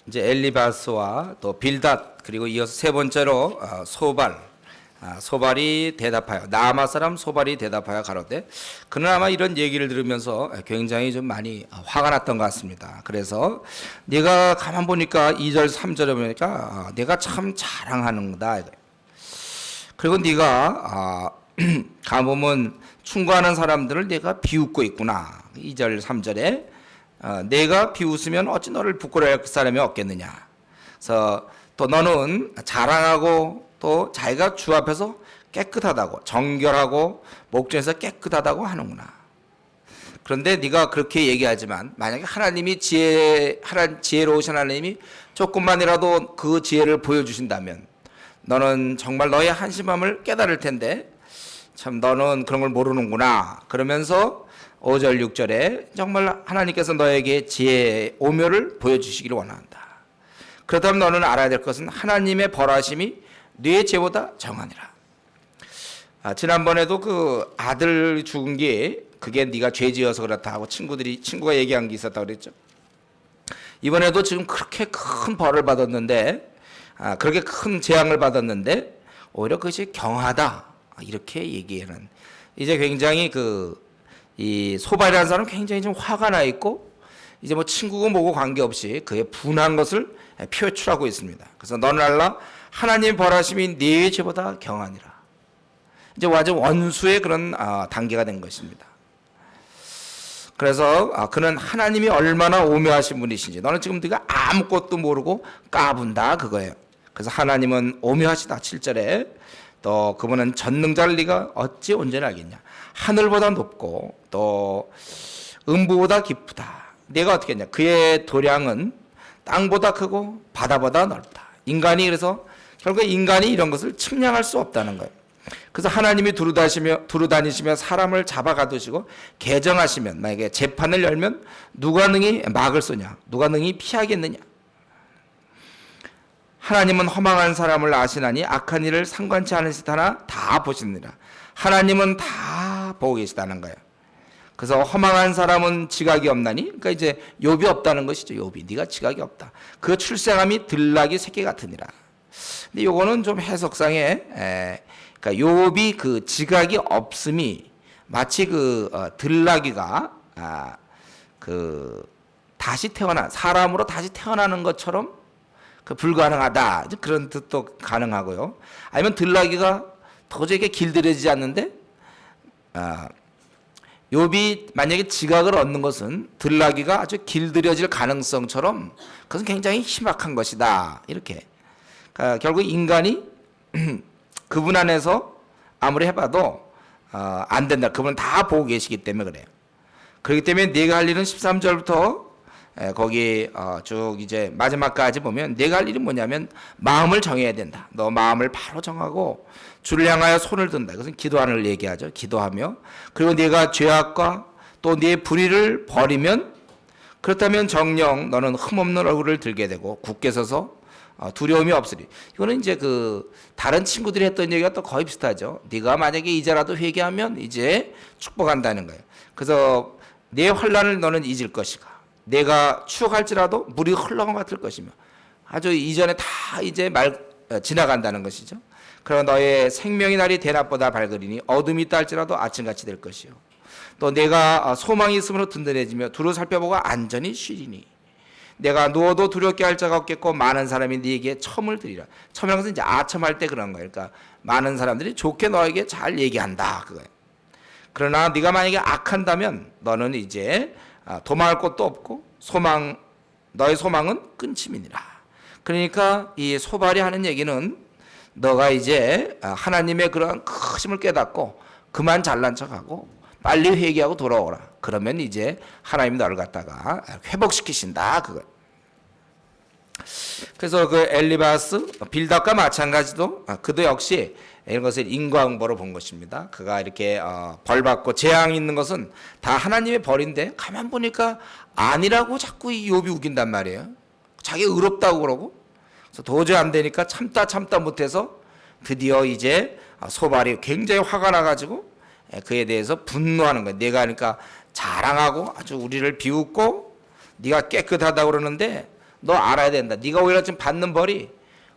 이제 엘리바스와 또 빌닷 그리고 이어서 세 번째로 소발이 대답하여 나아마 사람 소발이 대답하여 가로되 그는 아마 이런 얘기를 들으면서 굉장히 좀 많이 화가 났던 것 같습니다. 그래서 네가 가만 보니까 2절 3절에 보니까 내가 참 자랑하는구나. 그리고 네가 가만 보면 충고하는 사람들을 내가 비웃고 있구나. 2절 3절에 내가 비웃으면 어찌 너를 부끄러워할 사람이 없겠느냐. 그래서 또 너는 자랑하고 또 자기가 주 앞에서 깨끗하다고 정결하고 목전에서 깨끗하다고 하는구나. 그런데 네가 그렇게 얘기하지만 만약에 하나님이 지혜로우신 하나님이 조금만이라도 그 지혜를 보여주신다면 너는 정말 너의 한심함을 깨달을 텐데 참 너는 그런 걸 모르는구나. 그러면서 5절 6절에 정말 하나님께서 너에게 지혜의 오묘를 보여주시기를 원한다. 그렇다면 너는 알아야 될 것은 하나님의 벌하심이 네 죄보다 정하니라. 지난번에도 그 아들 죽은 게 그게 네가 죄지어서 그렇다 하고 친구가 얘기한 게 있었다고 그랬죠. 이번에도 지금 그렇게 큰 벌을 받았는데 그렇게 큰 재앙을 받았는데 오히려 그것이 경하다 이렇게 얘기하는 이제 굉장히 이 소발이라는 사람은 굉장히 좀 화가 나 있고 이제 뭐 친구고 뭐고 관계없이 그의 분한 것을 표출하고 있습니다. 그래서 너는 알라 하나님 벌하심이 네 죄보다 경하니라. 이제 완전 원수의 그런 단계가 된 것입니다. 그래서 그는 하나님이 얼마나 오묘하신 분이신지 너는 지금 네가 아무것도 모르고 까분다 그거예요. 그래서 하나님은 오묘하시다 7절에 또 그분은 전능자를 네가 어찌 온전히 알겠냐. 하늘보다 높고 또 음부보다 깊다. 내가 어떻게 했냐. 그의 도량은 땅보다 크고 바다보다 넓다. 인간이 그래서 결국 인간이 이런 것을 측량할 수 없다는 거예요. 그래서 하나님이 두루다니시며 사람을 잡아가두시고 개정하시면 만약에 재판을 열면 누가 능히 막을 쏘냐. 누가 능히 피하겠느냐. 하나님은 허망한 사람을 아시나니 악한 일을 상관치 않으시다 하나 다 보시느니라. 하나님은 다 보고 계시다는 거예요. 그래서 허망한 사람은 지각이 없나니 그러니까 이제 욥이 없다는 것이죠. 욥이 네가 지각이 없다. 그 출생함이 들나귀 새끼 같으니라. 근데 요거는 좀 해석상에 그러니까 욥이 그 지각이 없음이 마치 들나귀가 다시 태어나 사람으로 다시 태어나는 것처럼 불가능하다. 그런 뜻도 가능하고요. 아니면 들나귀가 도저히 길들여지지 않는데 욥이 만약에 지각을 얻는 것은 들나귀가 아주 길들여질 가능성처럼 그것은 굉장히 희박한 것이다. 이렇게 그러니까 결국 인간이 그분 안에서 아무리 해봐도 안 된다. 그분은 다 보고 계시기 때문에 그래요. 그렇기 때문에 네가 할 일은 13절부터 거기 쭉 이제 마지막까지 보면 내가 할 일이 뭐냐면 마음을 정해야 된다. 너 마음을 바로 정하고 주를 향하여 손을 든다. 그것은 기도하는 걸 얘기하죠. 기도하며 그리고 네가 죄악과 또 네 불의를 버리면 그렇다면 정녕 너는 흠없는 얼굴을 들게 되고 굳게 서서 두려움이 없으리. 이거는 이제 다른 친구들이 했던 얘기가 또 거의 비슷하죠. 네가 만약에 이제라도 회개하면 이제 축복한다는 거예요. 그래서 내 환난을 너는 잊을 것이가. 내가 추억할지라도 물이 흘러간 것 같을 것이며 아주 이전에 다 이제 지나간다는 것이죠. 그러나 너의 생명의 날이 대낮보다 밝으리니 어둠이 있다 할지라도 아침같이 될 것이요. 또 내가 소망이 있으므로 든든해지며 두루 살펴보고 안전히 쉬리니 내가 누워도 두렵게 할 자가 없겠고 많은 사람이 네게 첨을 드리라. 첨이라는 것은 이제 아첨할 때 그런 거예요. 그러니까 많은 사람들이 좋게 너에게 잘 얘기한다 그거예요. 그러나 네가 만약에 악한다면 너는 이제 도망할 곳도 없고 너의 소망은 끊임이니라. 그러니까 이 소발이 하는 얘기는 너가 이제 하나님의 그런 크심을 깨닫고 그만 잘난 척하고 빨리 회개하고 돌아오라. 그러면 이제 하나님이 너를 갖다가 회복시키신다 그거. 그래서 엘리바스 빌닷과 마찬가지도 그도 역시 이런 것을 인과응보로 본 것입니다. 그가 이렇게 벌받고 재앙이 있는 것은 다 하나님의 벌인데 가만 보니까 아니라고 자꾸 이 욥이 우긴단 말이에요. 자기 의롭다고 그러고 그래서 도저히 안 되니까 참다 못해서 드디어 이제 소발이 굉장히 화가 나가지고 그에 대해서 분노하는 거예요. 내가 그러니까 자랑하고 아주 우리를 비웃고 네가 깨끗하다고 그러는데 너 알아야 된다. 네가 오히려 지금 받는 벌이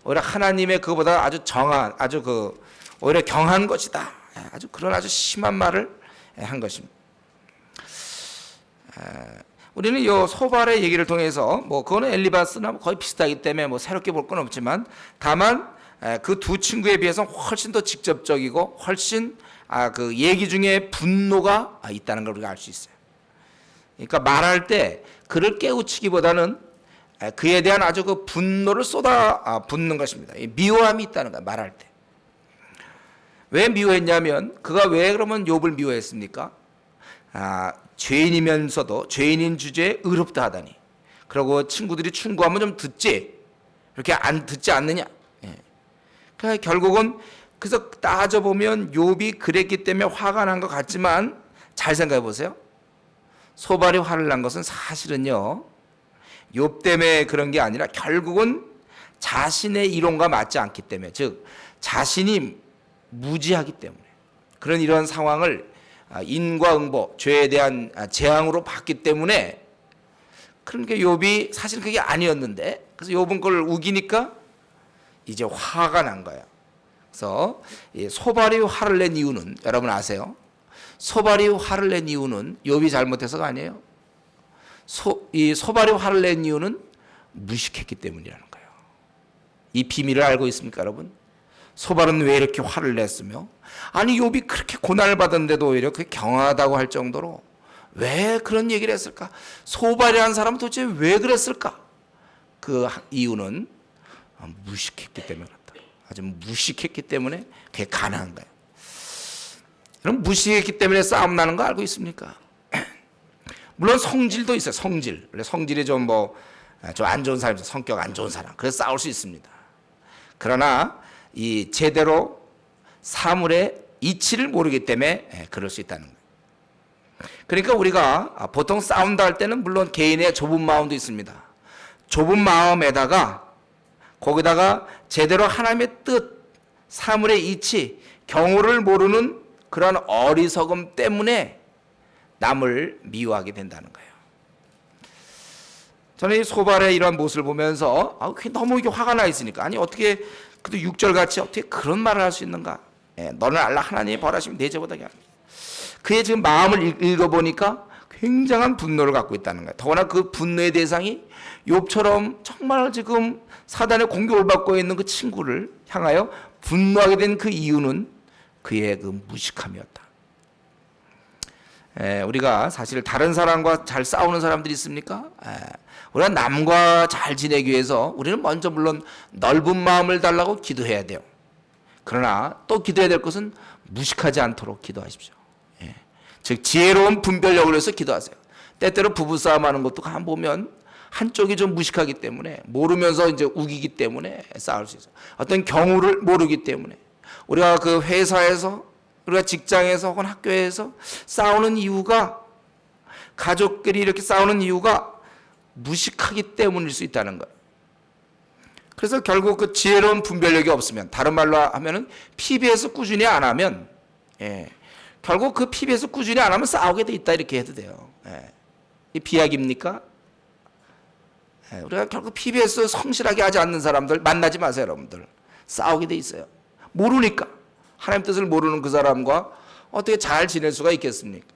오히려 하나님의 그거보다 아주 정한, 아주 오히려 경한 것이다. 아주 그런 아주 심한 말을 한 것입니다. 우리는 이 소발의 얘기를 통해서 그거는 엘리바스나 거의 비슷하기 때문에 새롭게 볼 건 없지만, 다만 그 두 친구에 비해서 훨씬 더 직접적이고 훨씬 그 얘기 중에 분노가 있다는 걸 우리가 알 수 있어요. 그러니까 말할 때 그를 깨우치기보다는 그에 대한 아주 그 분노를 쏟아 붓는 것입니다. 미워함이 있다는 거야, 말할 때. 왜 미워했냐면, 그가 왜 그러면 욥을 미워했습니까? 죄인이면서도 죄인인 주제에 의롭다 하다니. 그리고 친구들이 충고하면 좀 듣지. 이렇게 안 듣지 않느냐. 그러니까 결국은 그래서 따져보면 욥이 그랬기 때문에 화가 난 것 같지만, 잘 생각해 보세요. 소발이 화를 난 것은 사실은요, 욥 때문에 그런 게 아니라 결국은 자신의 이론과 맞지 않기 때문에, 즉 자신이 무지하기 때문에, 그런 이런 상황을 인과응보, 죄에 대한 재앙으로 봤기 때문에, 그러니까 욥이 사실 그게 아니었는데, 그래서 욥은 그걸 우기니까 이제 화가 난 거예요. 그래서 소발이 화를 낸 이유는 여러분 아세요? 소발이 화를 낸 이유는 욥이 잘못해서가 아니에요. 이 소발이 화를 낸 이유는 무식했기 때문이라는 거예요. 이 비밀을 알고 있습니까, 여러분? 소발은 왜 이렇게 화를 냈으며, 아니 욥이 그렇게 고난을 받았는데도 오히려 그게 경하다고 할 정도로 왜 그런 얘기를 했을까? 소발이라는 사람은 도대체 왜 그랬을까? 그 이유는 무식했기 때문에 그렇다. 아주 무식했기 때문에 그게 가능한 거예요. 그럼 무식했기 때문에 싸움 나는 거 알고 있습니까? 물론 성질도 있어요. 성질. 성질이 좀 안 좋은 사람, 성격 안 좋은 사람. 그래서 싸울 수 있습니다. 그러나 이 제대로 사물의 이치를 모르기 때문에 그럴 수 있다는 거예요. 그러니까 우리가 보통 싸운다 할 때는 물론 개인의 좁은 마음도 있습니다. 좁은 마음에다가 거기다가 제대로 하나님의 뜻, 사물의 이치, 경우를 모르는 그런 어리석음 때문에 남을 미워하게 된다는 거예요. 저는 이 소발의 이러한 모습을 보면서 너무 이게 화가 나 있으니까, 아니 어떻게 그래도 6절같이 어떻게 그런 말을 할 수 있는가? 너는 알라 하나님이 벌하시면 내 죄보다 게 아닙니다. 그의 지금 마음을 읽어보니까 굉장한 분노를 갖고 있다는 거예요. 더구나 그 분노의 대상이 욥처럼 정말 지금 사단의 공격을 받고 있는 그 친구를 향하여 분노하게 된 그 이유는 그의 그 무식함이었다. 우리가 사실 다른 사람과 잘 싸우는 사람들이 있습니까? 우리가 남과 잘 지내기 위해서 우리는 먼저 물론 넓은 마음을 달라고 기도해야 돼요. 그러나 또 기도해야 될 것은 무식하지 않도록 기도하십시오. 즉 지혜로운 분별력을 위해서 기도하세요. 때때로 부부싸움하는 것도 가만 보면 한쪽이 좀 무식하기 때문에, 모르면서 이제 우기기 때문에 싸울 수 있어요. 어떤 경우를 모르기 때문에. 우리가 그 회사에서, 우리가 직장에서 혹은 학교에서 싸우는 이유가, 가족끼리 이렇게 싸우는 이유가 무식하기 때문일 수 있다는 거예요. 그래서 결국 그 지혜로운 분별력이 없으면, 다른 말로 하면은 PBS 꾸준히 안 하면, 결국 그 PBS 꾸준히 안 하면 싸우게 돼 있다, 이렇게 해도 돼요. 이 비약입니까? 우리가 결국 PBS 성실하게 하지 않는 사람들 만나지 마세요, 여러분들. 싸우게 돼 있어요. 모르니까. 하나님 뜻을 모르는 그 사람과 어떻게 잘 지낼 수가 있겠습니까?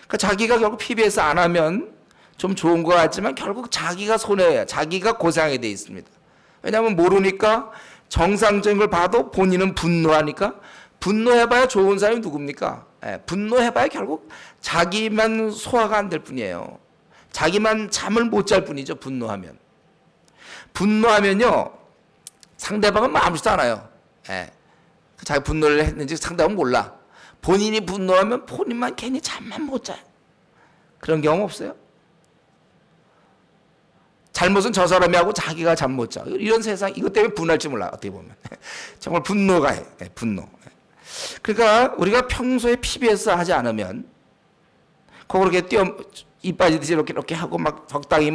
그러니까 자기가 결국 PBS 안 하면 좀 좋은 것 같지만 결국 자기가 손해야, 자기가 고생하게 돼 있습니다. 왜냐하면 모르니까, 정상적인 걸 봐도 본인은 분노하니까. 분노해봐야 좋은 사람이 누굽니까? 분노해봐야 결국 자기만 소화가 안 될 뿐이에요. 자기만 잠을 못 잘 뿐이죠. 분노하면. 분노하면요, 상대방은 아무렇지도 않아요. 자기 분노를 했는지 상대방은 몰라. 본인이 분노하면 본인만 괜히 잠만 못 자요. 그런 경험 없어요? 잘못은 저 사람이 하고 자기가 잠 못 자. 이런 세상, 이것 때문에 분할지 몰라, 어떻게 보면. 정말 분노가 해. 분노. 그러니까 우리가 평소에 PBS 하지 않으면, 그렇게 입 빠지듯이 이렇게 하고 막 적당히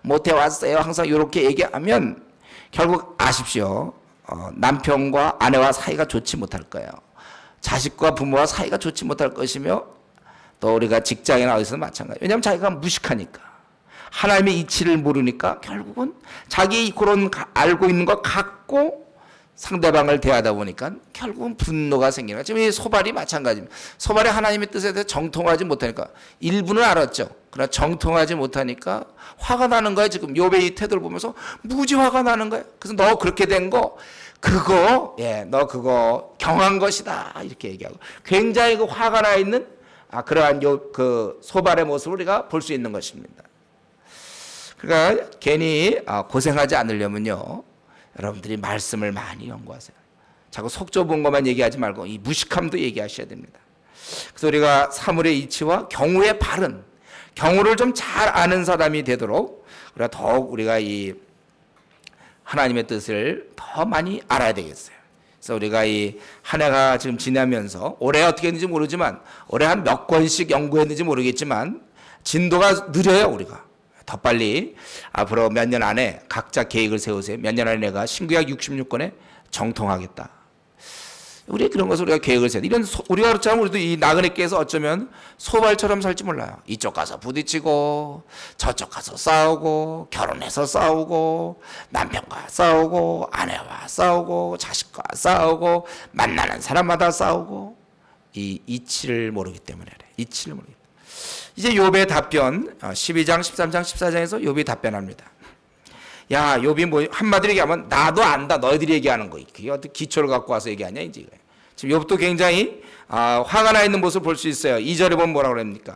못해 왔어요, 항상 이렇게 얘기하면 결국 아십시오. 남편과 아내와 사이가 좋지 못할 거예요. 자식과 부모와 사이가 좋지 못할 것이며, 또 우리가 직장이나 어디서도 마찬가지예요. 왜냐하면 자기가 무식하니까. 하나님의 이치를 모르니까 결국은 자기 그런 알고 있는 거 갖고 상대방을 대하다 보니까 결국은 분노가 생기는 거예요. 지금 이 소발이 마찬가지입니다. 소발이 하나님의 뜻에 대해 정통하지 못하니까 일부는 알았죠. 그러나 정통하지 못하니까 화가 나는 거예요. 지금 욥의 이 태도를 보면서 무지 화가 나는 거예요. 그래서 너 그렇게 된 거 그거 너 그거 경한 것이다 이렇게 얘기하고 굉장히 그 화가 나 있는 그러한 그 소발의 모습을 우리가 볼 수 있는 것입니다. 그러니까 괜히 고생하지 않으려면요. 여러분들이 말씀을 많이 연구하세요. 자꾸 속 좁은 것만 얘기하지 말고 이 무식함도 얘기하셔야 됩니다. 그래서 우리가 사물의 이치와 경우의 바른 경우를 좀 잘 아는 사람이 되도록 우리가 더욱 우리가 이 하나님의 뜻을 더 많이 알아야 되겠어요. 그래서 우리가 이 한 해가 지금 지나면서 올해 어떻게 했는지 모르지만 올해 한 몇 권씩 연구했는지 모르겠지만 진도가 느려요. 우리가 더 빨리 앞으로 몇 년 안에 각자 계획을 세우세요. 몇 년 안에 내가 신구약 66권에 정통하겠다. 우리 그런 것을 우리가 계획을 세워. 이런 우리가 그렇잖아요. 우리도 이 나그네께서 어쩌면 소발처럼 살지 몰라요. 이쪽 가서 부딪히고 저쪽 가서 싸우고 결혼해서 싸우고 남편과 싸우고 아내와 싸우고 자식과 싸우고 만나는 사람마다 싸우고 이 이치를 모르기 때문에 그래. 이치를 모르기 때문에. 이제 욥의 답변 12장 13장 14장에서 욥이 답변합니다. 야 욥이 뭐 한마디로 얘기하면 나도 안다 너희들이 얘기하는 거 그게 어떻게 기초를 갖고 와서 얘기하냐 이제. 지금 욥도 굉장히 화가 나 있는 모습을 볼 수 있어요. 2절에 보면 뭐라고 그럽니까?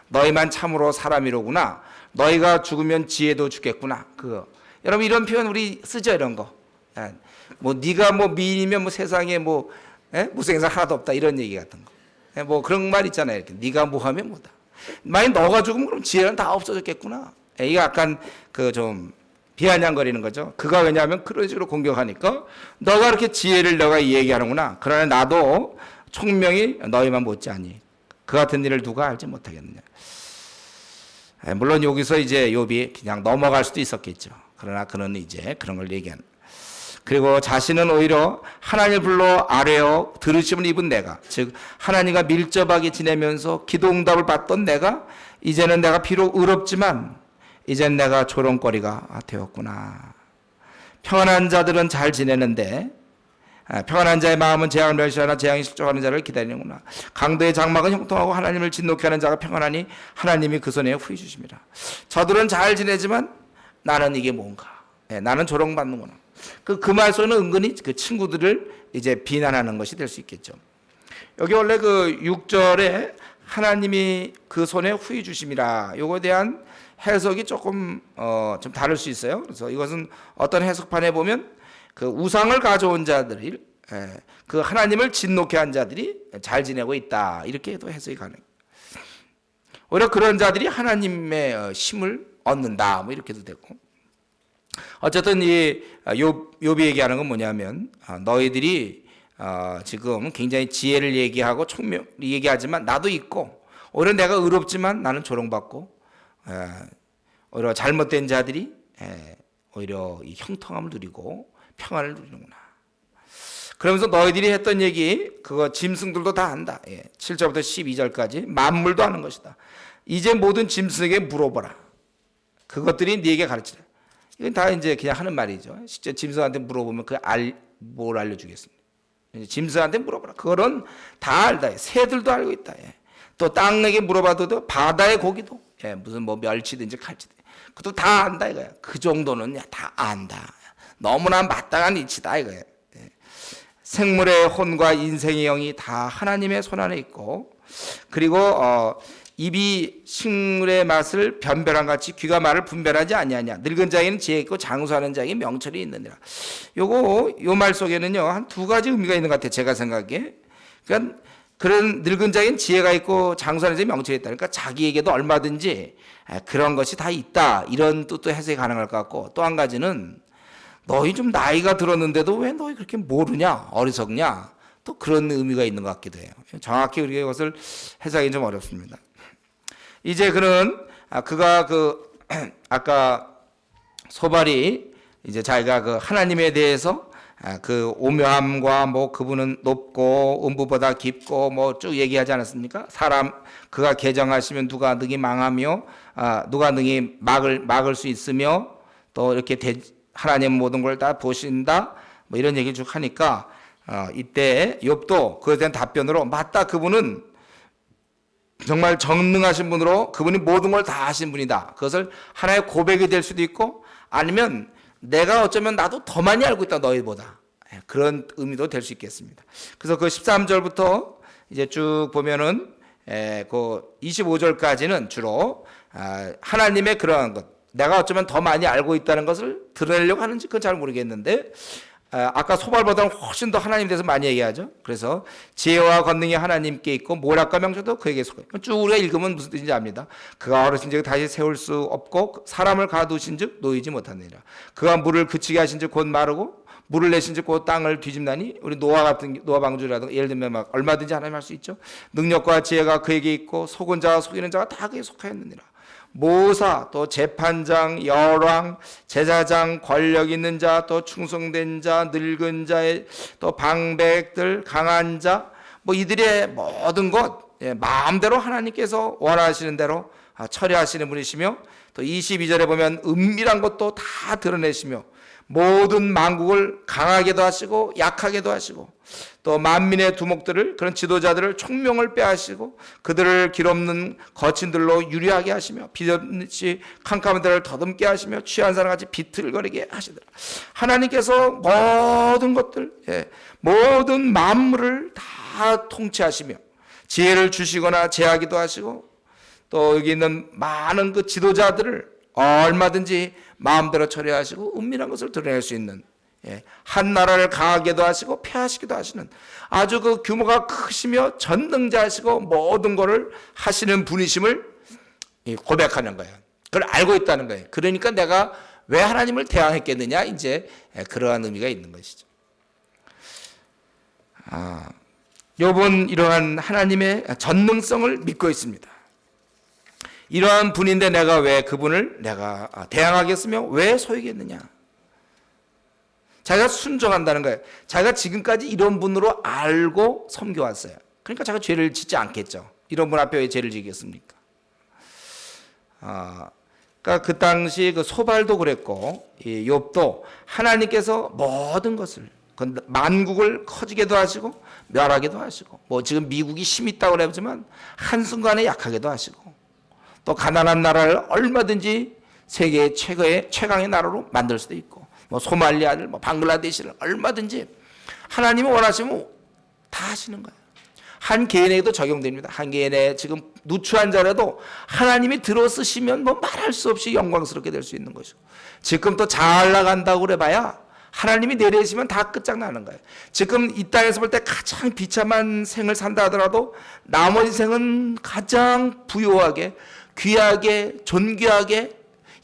너희만 참으로 사람이로구나. 너희가 죽으면 지혜도 죽겠구나. 그거 여러분 이런 표현 우리 쓰죠. 이런 거. 뭐 네가 뭐 미인이면 뭐 세상에 뭐 무슨 생각 하나도 없다 이런 얘기 같은 거. 뭐 그런 말 있잖아요. 이렇게 네가 뭐하면 뭐다. 만약 너가 죽으면 그럼 지혜는 다 없어졌겠구나. 이게 약간 그 좀 비아냥거리는 거죠. 그가 왜냐하면 그런 식으로 공격하니까 너가 그렇게 지혜를 너가 얘기하는구나. 그러나 나도 총명이 너희만 못지않니. 그 같은 일을 누가 알지 못하겠느냐. 물론 여기서 이제 욥이 그냥 넘어갈 수도 있었겠죠. 그러나 그는 이제 그런 걸 얘기하는. 그리고 자신은 오히려 하나님을 불러 아뢰어 들으심을 입은 내가, 즉 하나님과 밀접하게 지내면서 기도응답을 받던 내가 이제는 내가 비록 의롭지만 이젠 내가 조롱거리가 되었구나. 평안한 자들은 잘 지내는데 평안한 자의 마음은 재앙을 멸시하나 재앙이 실족하는 자를 기다리는구나. 강도의 장막은 형통하고 하나님을 진노케 하는 자가 평안하니 하나님이 그 손에 후히 주십니다. 저들은 잘 지내지만 나는 이게 뭔가. 나는 조롱받는구나. 그 말 속에는 은근히 그 친구들을 이제 비난하는 것이 될 수 있겠죠. 여기 원래 그 6절에 하나님이 그 손에 후히 주심이라. 요거에 대한 해석이 조금 좀 다를 수 있어요. 그래서 이것은 어떤 해석판에 보면 그 우상을 가져온 자들이 그 하나님을 진노케 한 자들이 잘 지내고 있다 이렇게도 해석이 가능해요. 오히려 그런 자들이 하나님의 힘을 얻는다 뭐 이렇게도 되고. 어쨌든 이 욥이 얘기하는 건 뭐냐면 너희들이 지금 굉장히 지혜를 얘기하고 총명 얘기하지만 나도 있고 오히려 내가 의롭지만 나는 조롱받고 오히려 잘못된 자들이 오히려 이 형통함을 누리고 평안을 누리는구나. 그러면서 너희들이 했던 얘기 그거 짐승들도 다 안다. 7절부터 12절까지 만물도 아는 것이다. 이제 모든 짐승에게 물어보라. 그것들이 네게 가르치라. 이건 다 이제 그냥 하는 말이죠. 실제 짐승한테 물어보면 뭘 알려주겠습니까? 짐승한테 물어보라. 그거는 다 알다. 새들도 알고 있다. 또 땅에게 물어봐도 바다의 고기도 무슨 뭐 멸치든지 칼치든지 그것도 다 안다 이거야. 그 정도는 다 안다. 너무나 마땅한 이치다 이거야. 생물의 혼과 인생의 영이 다 하나님의 손 안에 있고 그리고 입이 식물의 맛을 변별한 같이 귀가 말을 분별하지 아니하냐. 늙은 자에게는 지혜 있고 장수하는 자에게 명철이 있느니라. 요 말 속에는요 한 두 가지 의미가 있는 것 같아요. 제가 생각에. 그러니까 그런 늙은 자에게는 지혜가 있고 장수하는 자에게 명철이 있다. 그러니까 자기에게도 얼마든지 그런 것이 다 있다. 이런 뜻도 해석이 가능할 것 같고 또 한 가지는 너희 좀 나이가 들었는데도 왜 너희 그렇게 모르냐 어리석냐 또 그런 의미가 있는 것 같기도 해요. 정확히 우리가 이것을 해석하기 좀 어렵습니다. 이제 그가 아까 소발이 이제 자기가 그 하나님에 대해서 그 오묘함과 뭐 그분은 높고 음부보다 깊고 뭐 쭉 얘기하지 않았습니까? 사람 그가 개정하시면 누가 능히 망하며 누가 능히 막을 수 있으며 또 이렇게 하나님 모든 걸 다 보신다 뭐 이런 얘기를 쭉 하니까 이때 욥도 그에 대한 답변으로 맞다 그분은 정말 전능하신 분으로 그분이 모든 걸 다 하신 분이다. 그것을 하나의 고백이 될 수도 있고 아니면 내가 어쩌면 나도 더 많이 알고 있다 너희보다 그런 의미도 될 수 있겠습니다. 그래서 그 13절부터 이제 쭉 보면은 그 25절까지는 주로 하나님의 그러한 것 내가 어쩌면 더 많이 알고 있다는 것을 드러내려고 하는지 그건 잘 모르겠는데 아까 소발보다는 훨씬 더 하나님에 대해서 많이 얘기하죠. 그래서 지혜와 권능이 하나님께 있고 모략과 명철도 그에게 속해. 쭉 우리가 읽으면 무슨 뜻인지 압니다. 그가 어르신즉 다시 세울 수 없고 사람을 가두신즉 놓이지 못하느니라. 그가 물을 그치게 하신즉 곧 마르고 물을 내신즉 곧 땅을 뒤집나니 우리 노아 같은 노아 방주라든가 예를 들면 막 얼마든지 하나님 할 수 있죠. 능력과 지혜가 그에게 있고 속은 자와 속이는 자가 다 그에게 속하였느니라. 모사 또 재판장 열왕 제사장 권력 있는 자 또 충성된 자 늙은 자의 또 방백들 강한 자 뭐 이들의 모든 것 마음대로 하나님께서 원하시는 대로 처리하시는 분이시며 또 22절에 보면 은밀한 것도 다 드러내시며 모든 만국을 강하게도 하시고 약하게도 하시고 또 만민의 두목들을 그런 지도자들을 총명을 빼하시고 그들을 길없는 거친들로 유리하게 하시며 빛없이 캄캄한 데를 더듬게 하시며 취한 사람같이 비틀거리게 하시더라. 하나님께서 모든 것들 모든 만물을 다 통치하시며 지혜를 주시거나 제하기도 하시고 또 여기 있는 많은 그 지도자들을 얼마든지 마음대로 처리하시고 은밀한 것을 드러낼 수 있는 한 나라를 강하게도 하시고 폐하시기도 하시는 아주 그 규모가 크시며 전능자시고 모든 것을 하시는 분이심을 고백하는 거예요. 그걸 알고 있다는 거예요. 그러니까 내가 왜 하나님을 대항했겠느냐 이제 그러한 의미가 있는 것이죠. 욥은 이러한 하나님의 전능성을 믿고 있습니다. 이러한 분인데 내가 왜 그분을 내가 대항하겠으며 왜 소이겠느냐. 자기가 순종한다는 거예요. 자기가 지금까지 이런 분으로 알고 섬겨왔어요. 그러니까 자기가 죄를 짓지 않겠죠. 이런 분 앞에 왜 죄를 지겠습니까? 그러니까 그 당시 그 소발도 그랬고 이 욥도 하나님께서 모든 것을 만국을 커지게도 하시고 멸하게도 하시고 뭐 지금 미국이 힘이 있다고 그러지만 한순간에 약하게도 하시고 또 가난한 나라를 얼마든지 세계 최강의 나라로 만들 수도 있고 뭐 소말리아를 뭐 방글라데시를 얼마든지 하나님이 원하시면 다 하시는 거예요. 한 개인에게도 적용됩니다. 한 개인의 지금 누추한 자라도 하나님이 들어 쓰시면 뭐 말할 수 없이 영광스럽게 될 수 있는 것이고 지금 또 잘 나간다고 그래봐야 하나님이 내리시면 다 끝장나는 거예요. 지금 이 땅에서 볼 때 가장 비참한 생을 산다 하더라도 나머지 생은 가장 부유하게 귀하게 존귀하게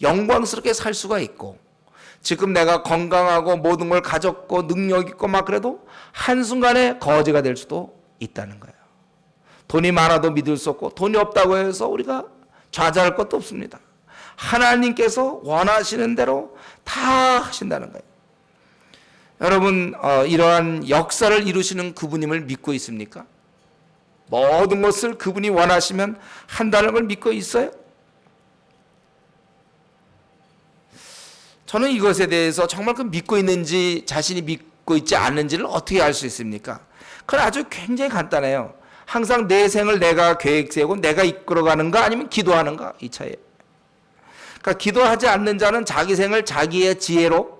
영광스럽게 살 수가 있고 지금 내가 건강하고 모든 걸 가졌고 능력 있고 막 그래도 한순간에 거지가 될 수도 있다는 거예요. 돈이 많아도 믿을 수 없고 돈이 없다고 해서 우리가 좌절할 것도 없습니다. 하나님께서 원하시는 대로 다 하신다는 거예요. 여러분 이러한 역사를 이루시는 그분임을 믿고 있습니까? 모든 것을 그분이 원하시면 한다는 걸 믿고 있어요? 저는 이것에 대해서 정말 그 믿고 있는지 자신이 믿고 있지 않는지를 어떻게 알 수 있습니까? 그건 아주 굉장히 간단해요. 항상 내 생을 내가 계획 세우고 내가 이끌어가는가 아니면 기도하는가 이 차이예요. 그러니까 기도하지 않는 자는 자기 생을 자기의 지혜로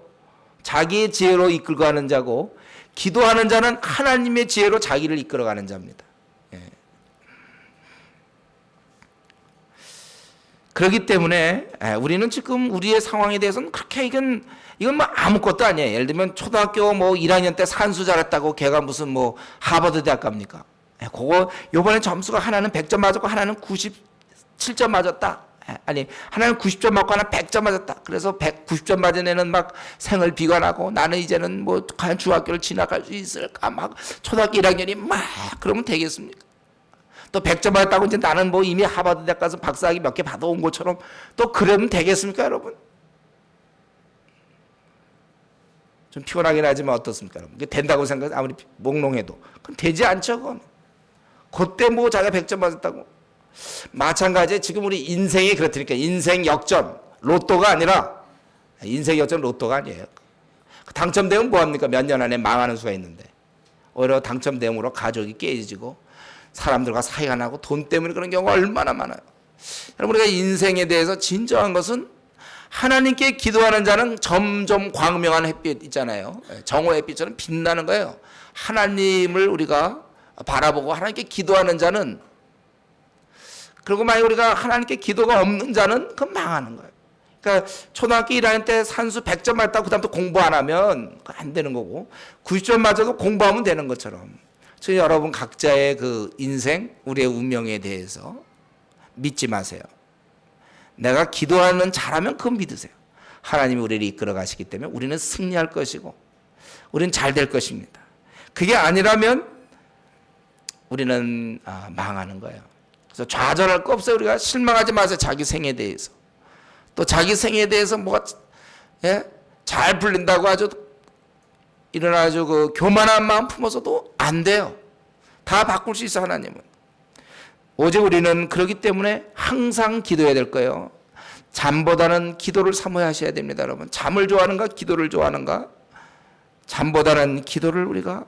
이끌어가는 자고 기도하는 자는 하나님의 지혜로 자기를 이끌어가는 자입니다. 그렇기 때문에 우리는 지금 우리의 상황에 대해서는 그렇게 이건 뭐 아무것도 아니에요. 예를 들면 초등학교 뭐 1학년 때 산수 잘했다고 걔가 무슨 뭐 하버드 대학 갑니까? 그거 요번에 점수가 하나는 100점 맞았고 하나는 97점 맞았다. 아니 하나는 90점 맞고 하나는 100점 맞았다. 그래서 90점 맞은 애는 막 생을 비관하고 나는 이제는 뭐 과연 중학교를 진학할 수 있을까 막 초등학교 1학년이 막 그러면 되겠습니까? 또 100점 받았다고 이제 나는 뭐 이미 하버드 대학 가서 박사학위 몇 개 받아온 것처럼 또 그러면 되겠습니까, 여러분? 좀 피곤하긴 하지만 어떻습니까? 그게 된다고 생각해 아무리 몽롱해도 그럼 되지 않죠. 그건. 그때 뭐 자기가 100점 맞았다고. 마찬가지에 지금 우리 인생이 그렇다니까. 인생 역전 로또가 아니라 인생 역전 로또가 아니에요. 당첨되면 뭐합니까? 몇 년 안에 망하는 수가 있는데 오히려 당첨됨으로 가족이 깨지고 사람들과 사이가 나고 돈 때문에 그런 경우가 얼마나 많아요. 여러분 우리가 인생에 대해서 진정한 것은 하나님께 기도하는 자는 점점 광명한 햇빛 있잖아요. 정오의 햇빛처럼 빛나는 거예요. 하나님을 우리가 바라보고 하나님께 기도하는 자는, 그리고 만약 우리가 하나님께 기도가 없는 자는 그건 망하는 거예요. 그러니까 초등학교 1학년 때 산수 100점 맞다고 그 다음부터 공부 안 하면 안 되는 거고 90점 맞아도 공부하면 되는 것처럼 지금 여러분 각자의 그 인생, 우리의 운명에 대해서 믿지 마세요. 내가 기도하는 잘하면 그건 믿으세요. 하나님이 우리를 이끌어 가시기 때문에 우리는 승리할 것이고 우리는 잘 될 것입니다. 그게 아니라면 우리는 망하는 거예요. 그래서 좌절할 거 없어요. 우리가 실망하지 마세요. 자기 생에 대해서. 또 자기 생에 대해서 뭐가 잘 풀린다고 아주 일어나죠. 그 교만한 마음 품어서도 안 돼요. 다 바꿀 수 있어 하나님은. 오직 우리는 그렇기 때문에 항상 기도해야 될 거예요. 잠보다는 기도를 사모해야 하셔야 됩니다, 여러분. 잠을 좋아하는가, 기도를 좋아하는가? 잠보다는 기도를 우리가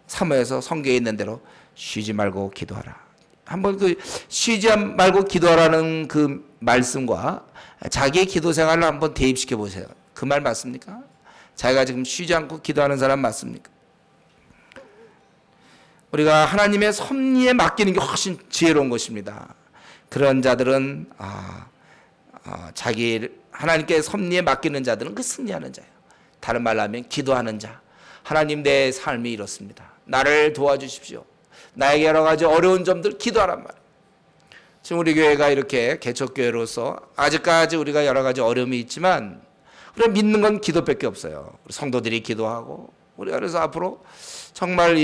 사모해서 성경에 있는 대로 쉬지 말고 기도하라. 한번 그 쉬지 말고 기도하라는 그 말씀과 자기의 기도 생활을 한번 대입시켜 보세요. 그 말 맞습니까? 자기가 지금 쉬지 않고 기도하는 사람 맞습니까? 우리가 하나님의 섭리에 맡기는 게 훨씬 지혜로운 것입니다. 그런 자들은 자기 하나님께 섭리에 맡기는 자들은 그 승리하는 자예요. 다른 말로 하면 기도하는 자. 하나님 내 삶이 이렇습니다. 나를 도와주십시오. 나에게 여러 가지 어려운 점들 기도하란 말이에요. 지금 우리 교회가 이렇게 개척교회로서 아직까지 우리가 여러 가지 어려움이 있지만 우리가 믿는 건 기도밖에 없어요. 성도들이 기도하고 우리가 그래서 앞으로 정말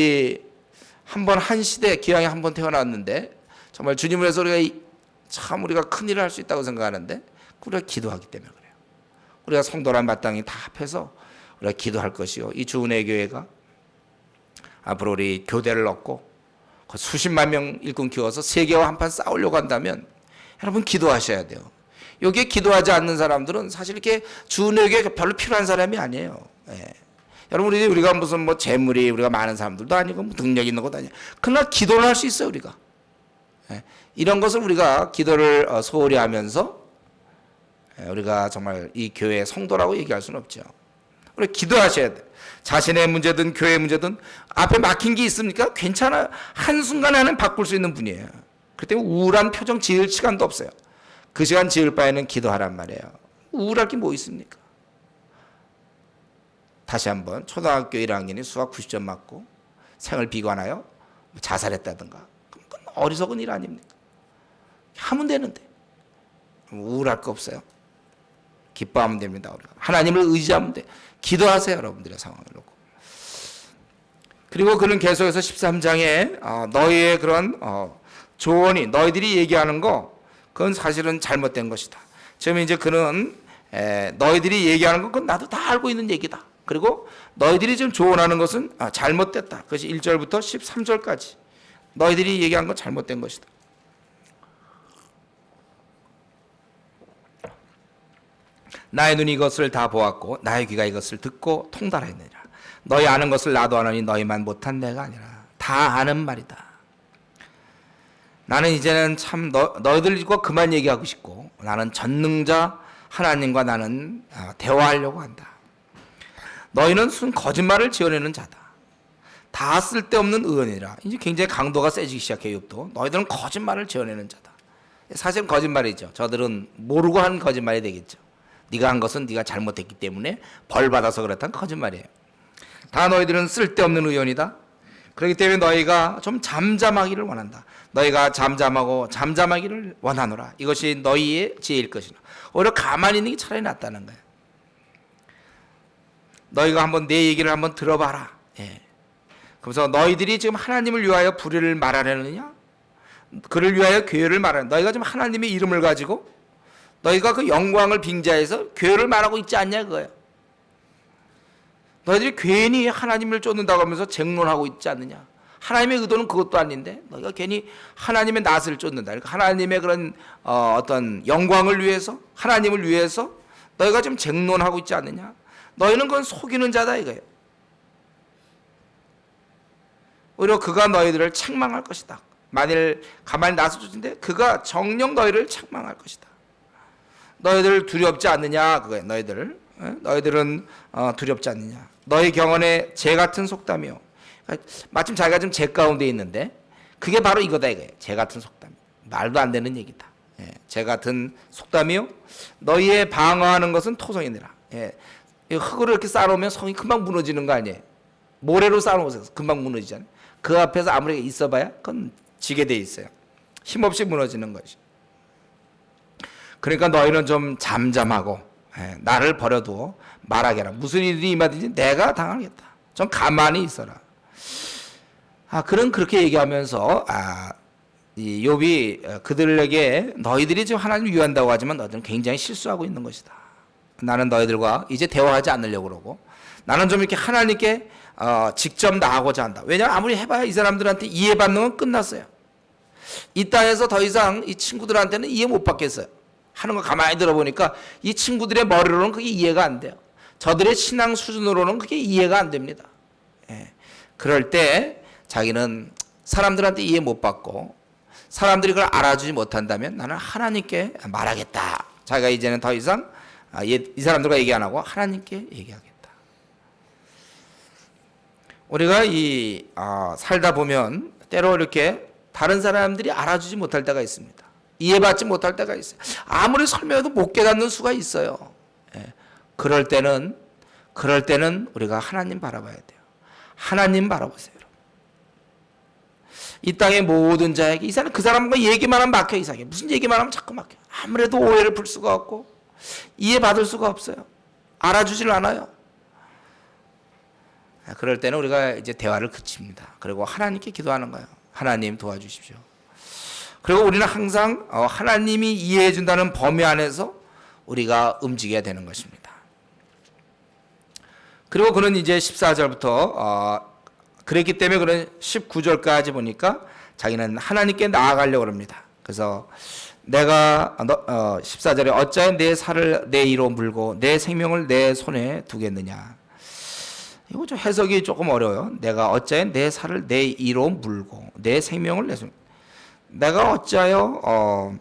한 시대 기왕에 한 번 태어났는데 정말 주님을 위해서 우리가 큰 일을 할 수 있다고 생각하는데 우리가 기도하기 때문에 그래요. 우리가 성도란 마땅히 다 합해서 우리가 기도할 것이요. 이 주은혜 교회가 앞으로 우리 교대를 얻고 수십만 명 일꾼 키워서 세계와 한판 싸우려고 한다면 여러분 기도하셔야 돼요. 여기에 기도하지 않는 사람들은 사실 이렇게 주은혜 교회가 별로 필요한 사람이 아니에요. 여러분 우리가 무슨 뭐 재물이 우리가 많은 사람들도 아니고 뭐 능력 있는 것도 아니에요. 그러나 기도를 할 수 있어요 우리가. 이런 것을 우리가 기도를 소홀히 하면서 우리가 정말 이 교회의 성도라고 얘기할 수는 없죠. 우리 기도하셔야 돼. 자신의 문제든 교회의 문제든 앞에 막힌 게 있습니까? 괜찮아요. 한순간에 하나님 바꿀 수 있는 분이에요. 그렇기 때문에 우울한 표정 지을 시간도 없어요. 그 시간 지을 바에는 기도하란 말이에요. 우울할 게 뭐 있습니까? 다시 한번 초등학교 1학년이 수학 90점 맞고 생을 비관하여 자살했다든가 그건 어리석은 일 아닙니까? 하면 되는데 우울할 거 없어요. 기뻐하면 됩니다. 우리가 하나님을 의지하면 돼. 기도하세요 여러분들의 상황을 놓고. 그리고 그는 계속해서 13장에 너희의 그런 조언이 너희들이 얘기하는 거 그건 사실은 잘못된 것이다. 지금 이제 그는 너희들이 얘기하는 건 그건 나도 다 알고 있는 얘기다. 그리고 너희들이 지금 조언하는 것은 잘못됐다. 그것이 1절부터 13절까지 너희들이 얘기한 건 잘못된 것이다. 나의 눈이 이것을 다 보았고 나의 귀가 이것을 듣고 통달하였느니라. 너희 아는 것을 나도 아노니 너희만 못한 내가 아니라 다 아는 말이다. 나는 이제는 참 너희들과 그만 얘기하고 싶고 나는 전능자 하나님과 나는 대화하려고 한다. 너희는 순 거짓말을 지어내는 자다. 다 쓸데없는 의언이라. 이제 굉장히 강도가 세지기 시작해요. 또 너희들은 거짓말을 지어내는 자다. 사실은 거짓말이죠. 저들은 모르고 한 거짓말이 되겠죠. 네가 한 것은 네가 잘못했기 때문에 벌 받아서 그렇다는 거짓말이에요. 다 너희들은 쓸데없는 의언이다. 그렇기 때문에 너희가 좀 잠잠하기를 원한다. 너희가 잠잠하기를 원하노라. 이것이 너희의 지혜일 것이나. 오히려 가만히 있는 게 차라리 낫다는 거예요. 너희가 한번 내 얘기를 한번 들어봐라. 그래서 너희들이 지금 하나님을 위하여 불의를 말하려느냐? 그를 위하여 교회를 말하는. 너희가 지금 하나님의 이름을 가지고 너희가 그 영광을 빙자해서 교회를 말하고 있지 않냐 그거예요. 너희들이 괜히 하나님을 쫓는다고 하면서 쟁론하고 있지 않느냐. 하나님의 의도는 그것도 아닌데 너희가 괜히 하나님의 낯을 쫓는다. 그러니까 하나님의 그런 어떤 영광을 위해서, 하나님을 위해서 너희가 지금 쟁론하고 있지 않느냐. 너희는 그건 속이는 자다 이거예요. 오히려 그가 너희들을 책망할 것이다. 만일 가만히 나서 쫓는데 그가 정녕 너희를 책망할 것이다. 너희들 두렵지 않느냐 그거예요. 너희들은 두렵지 않느냐. 너희 경언에 재 같은 속담이요. 마침 자기가 지금 재 가운데 있는데 그게 바로 이거다 이거예요. 재 같은 속담. 말도 안 되는 얘기다. 재 같은 속담이요. 너희의 방어하는 것은 토성이니라. 흙으로 이렇게 쌓아놓으면 성이 금방 무너지는 거 아니에요. 모래로 쌓아놓으세요. 금방 무너지잖아요. 그 앞에서 아무리 있어봐야 그건 지게 돼 있어요. 힘없이 무너지는 것이. 그러니까 너희는 좀 잠잠하고 나를 버려두어 말하게 하라. 무슨 일이 임하든지 내가 당하겠다. 좀 가만히 있어라. 그런 그렇게 얘기하면서 이 욥이 그들에게 너희들이 지금 하나님을 위한다고 하지만 너희들은 굉장히 실수하고 있는 것이다. 나는 너희들과 이제 대화하지 않으려고 그러고 나는 좀 이렇게 하나님께 직접 나가고자 한다. 왜냐하면 아무리 해봐야 이 사람들한테 이해받는 건 끝났어요. 이 땅에서 더 이상 이 친구들한테는 이해 못 받겠어요. 하는 거 가만히 들어보니까 이 친구들의 머리로는 그게 이해가 안 돼요. 저들의 신앙 수준으로는 그게 이해가 안 됩니다. 그럴 때 자기는 사람들한테 이해 못 받고 사람들이 그걸 알아주지 못한다면 나는 하나님께 말하겠다. 자기가 이제는 더 이상 이 사람들과 얘기 안 하고 하나님께 얘기하겠다. 우리가 살다 보면 때로 이렇게 다른 사람들이 알아주지 못할 때가 있습니다. 이해받지 못할 때가 있어요. 아무리 설명해도 못 깨닫는 수가 있어요. 그럴 때는 우리가 하나님 바라봐야 돼요. 하나님 바라보세요. 여러분. 이 땅의 모든 자에게 이 사람 그 사람과 얘기만 하면 막혀. 이상해. 무슨 얘기만 하면 자꾸 막혀. 아무래도 오해를 풀 수가 없고 이해받을 수가 없어요. 알아주질 않아요. 그럴 때는 우리가 이제 대화를 그칩니다. 그리고 하나님께 기도하는 거예요. 하나님 도와주십시오. 그리고 우리는 항상 하나님이 이해해 준다는 범위 안에서 우리가 움직여야 되는 것입니다. 그리고 그는 이제 14절부터 그랬기 때문에 그는 19절까지 보니까 자기는 하나님께 나아가려고 합니다. 그래서 내가 14절에 어찌하여 내 살을 내 이로 물고 내 생명을 내 손에 두겠느냐. 이거 좀 해석이 조금 어려워요. 내가 어찌하여 내 살을 내 이로 물고 내 생명을 내 손에. 내가 어찌하여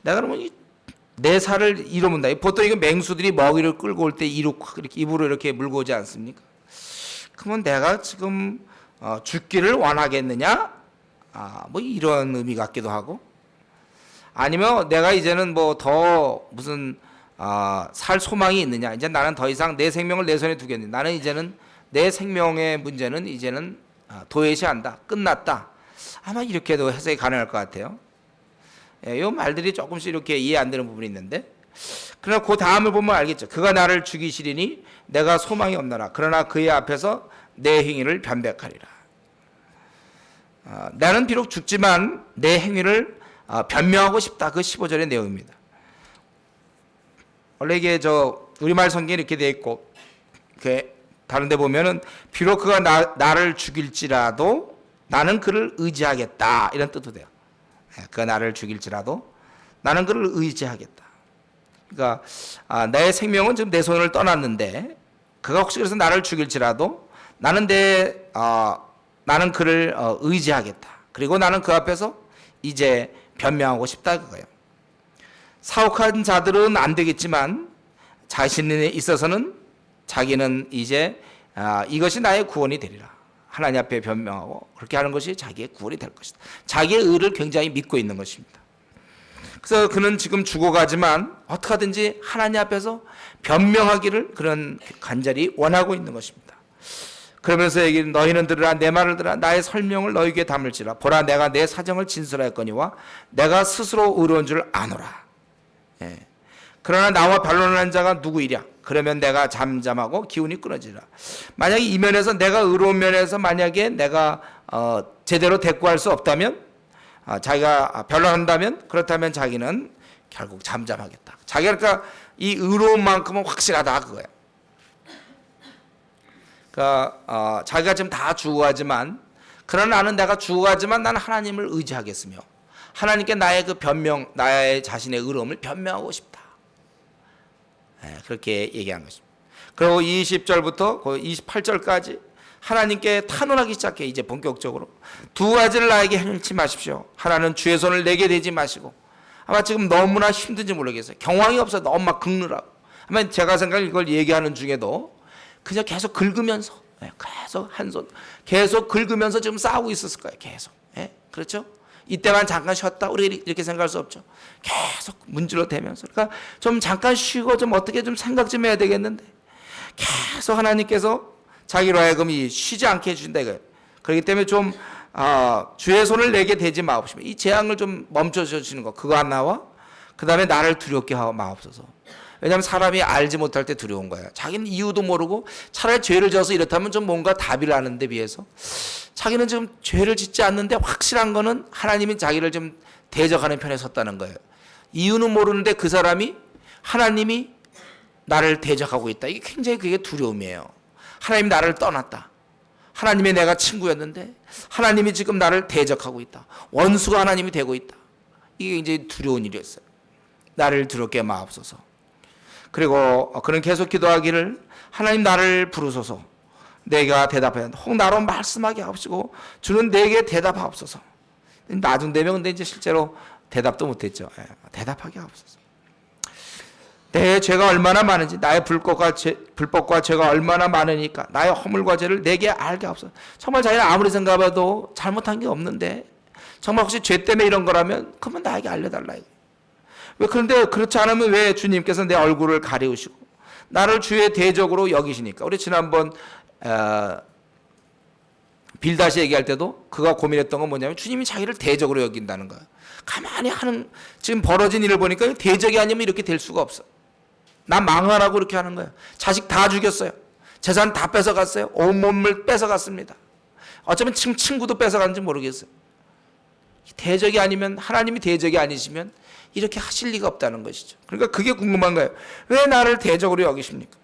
내가 그러면 내 살을 이로 문다. 보통 이거 맹수들이 먹이를 끌고 올 때 이로 이렇게 입으로 이렇게 물고 오지 않습니까? 그러면 내가 지금 죽기를 원하겠느냐? 뭐 이런 의미 같기도 하고, 아니면 내가 이제는 뭐 더 무슨 살 소망이 있느냐? 이제 나는 더 이상 내 생명을 내 손에 두겠느냐? 나는 이제는 내 생명의 문제는 이제는 도외시한다, 끝났다. 아마 이렇게도 해석이 가능할 것 같아요. 이 말들이 조금씩 이렇게 이해 안 되는 부분이 있는데, 그러나 그 다음을 보면 알겠죠. 그가 나를 죽이시리니 내가 소망이 없나라. 그러나 그의 앞에서 내 행위를 변백하리라. 나는 비록 죽지만 내 행위를 변명하고 싶다. 그 15절의 내용입니다. 원래 이게 우리말 성경에 이렇게 되어 있고, 다른 데 보면은 비록 그가 나를 죽일지라도 나는 그를 의지하겠다, 이런 뜻도 돼요. 그가 나를 죽일지라도 나는 그를 의지하겠다. 그러니까 내 생명은 지금 내 손을 떠났는데 그가 혹시 그래서 나를 죽일지라도 나는 그를 의지하겠다. 그리고 나는 그 앞에서 이제 변명하고 싶다, 그거예요. 사혹한 자들은 안 되겠지만 자신에 있어서는 자기는 이제 이것이 나의 구원이 되리라. 하나님 앞에 변명하고 그렇게 하는 것이 자기의 구원이 될 것이다. 자기의 의를 굉장히 믿고 있는 것입니다. 그래서 그는 지금 죽어가지만 어떻게 하든지 하나님 앞에서 변명하기를 그런 간절히 원하고 있는 것입니다. 그러면서 너희는 들으라, 내 말을 들으라, 나의 설명을 너희에게 담을지라. 보라, 내가 내 사정을 진술하였거니와 내가 스스로 의로운 줄 아노라. 그러나 나와 변론하는 자가 누구이랴? 그러면 내가 잠잠하고 기운이 끊어지라. 만약에 이 면에서 내가 의로운 면에서 만약에 내가 제대로 대꾸할 수 없다면, 자기가 변론한다면, 그렇다면 자기는 결국 잠잠하겠다. 자기가 그러니까 이 의로운 만큼은 확실하다, 그거야. 그러니까 자기가 지금 다 죽어가지만, 그러나 나는 내가 죽어가지만 나는 하나님을 의지하겠으며 하나님께 나의 그 변명, 나의 자신의 의로움을 변명하고 싶다. 그렇게 얘기한 것입니다. 그리고 20절부터 28절까지 하나님께 탄원하기 시작해. 이제 본격적으로 두 가지를 나에게 행치 마십시오. 하나는 주의 손을 내게 대지 마시고, 아마 지금 너무나 힘든지 모르겠어요. 경황이 없어. 너무 막 긁느라고. 아마 제가 생각에 이걸 얘기하는 중에도 그냥 계속 긁으면서, 계속 한 손 계속 긁으면서 지금 싸우고 있었을 거예요. 계속. 그렇죠? 이때만 잠깐 쉬었다 우리 이렇게 생각할 수 없죠. 계속 문질러 대면서, 그러니까 좀 잠깐 쉬고 좀 어떻게 좀 생각 좀 해야 되겠는데, 계속 하나님께서 자기로 하여금 쉬지 않게 해주신다 이거예요. 그렇기 때문에 좀 주의 손을 내게 대지 마옵시며, 이 재앙을 좀 멈춰 주시는 거, 그거 하나와 그 다음에 나를 두렵게 하고 마옵소서. 왜냐하면 사람이 알지 못할 때 두려운 거예요. 자기는 이유도 모르고 차라리 죄를 져서 이렇다면 좀 뭔가 답을 아는 데 비해서 자기는 지금 죄를 짓지 않는데 확실한 거는 하나님이 자기를 좀 대적하는 편에 섰다는 거예요. 이유는 모르는데 그 사람이 하나님이 나를 대적하고 있다. 이게 굉장히 그게 두려움이에요. 하나님이 나를 떠났다. 하나님의 내가 친구였는데 하나님이 지금 나를 대적하고 있다. 원수가 하나님이 되고 있다. 이게 굉장히 두려운 일이었어요. 나를 두렵게 마옵소서. 그리고 그는 계속 기도하기를, 하나님 나를 부르소서. 내가 대답해야 한다. 혹 나로 말씀하게 하옵시고 주는 내게 대답하옵소서. 나중되면 근데 이제 실제로 대답도 못했죠. 대답하게 하옵소서. 내 죄가 얼마나 많은지, 나의 불법과 죄가 얼마나 많으니까 나의 허물과 죄를 내게 알게 하옵소서. 정말 자기는 아무리 생각해도 잘못한 게 없는데 정말 혹시 죄 때문에 이런 거라면 그러면 나에게 알려달라. 왜 그런데 그렇지 않으면 왜 주님께서 내 얼굴을 가리우시고 나를 주의 대적으로 여기시니까. 우리 지난번 빌다시 얘기할 때도 그가 고민했던 건 뭐냐면 주님이 자기를 대적으로 여긴다는 거예요. 가만히 하는, 지금 벌어진 일을 보니까 대적이 아니면 이렇게 될 수가 없어. 나 망하라고 이렇게 하는 거예요. 자식 다 죽였어요. 재산 다 뺏어갔어요. 온몸을 뺏어갔습니다. 어쩌면 친구도 뺏어갔는지 모르겠어요. 대적이 아니면, 하나님이 대적이 아니시면 이렇게 하실 리가 없다는 것이죠. 그러니까 그게 궁금한 거예요. 왜 나를 대적으로 여기십니까?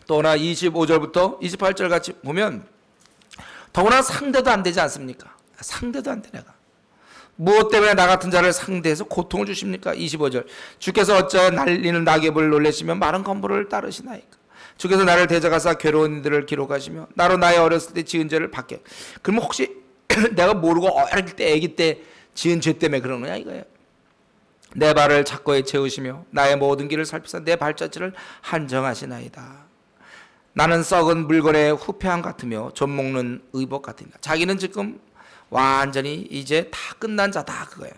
또나 25절부터 28절 같이 보면 더구나 상대도 안 되지 않습니까? 상대도 안 돼. 내가 무엇 때문에 나 같은 자를 상대해서 고통을 주십니까? 25절 주께서 어찌하여 날리는 낙엽을 놀래시며 마른 건물을 따르시나이까? 주께서 나를 대적하사 괴로운 이들을 기록하시며 나로 나의 어렸을 때 지은 죄를 받게. 그러면 혹시 내가 모르고 어릴 때 아기 때 지은 죄 때문에 그러느냐 이거예요. 내 발을 착고에 채우시며 나의 모든 길을 살피사 내 발자취를 한정하시나이다. 나는 썩은 물건의 후패함 같으며 좀 먹는 의복 같으니까. 자기는 지금 완전히 이제 다 끝난 자다 그거예요.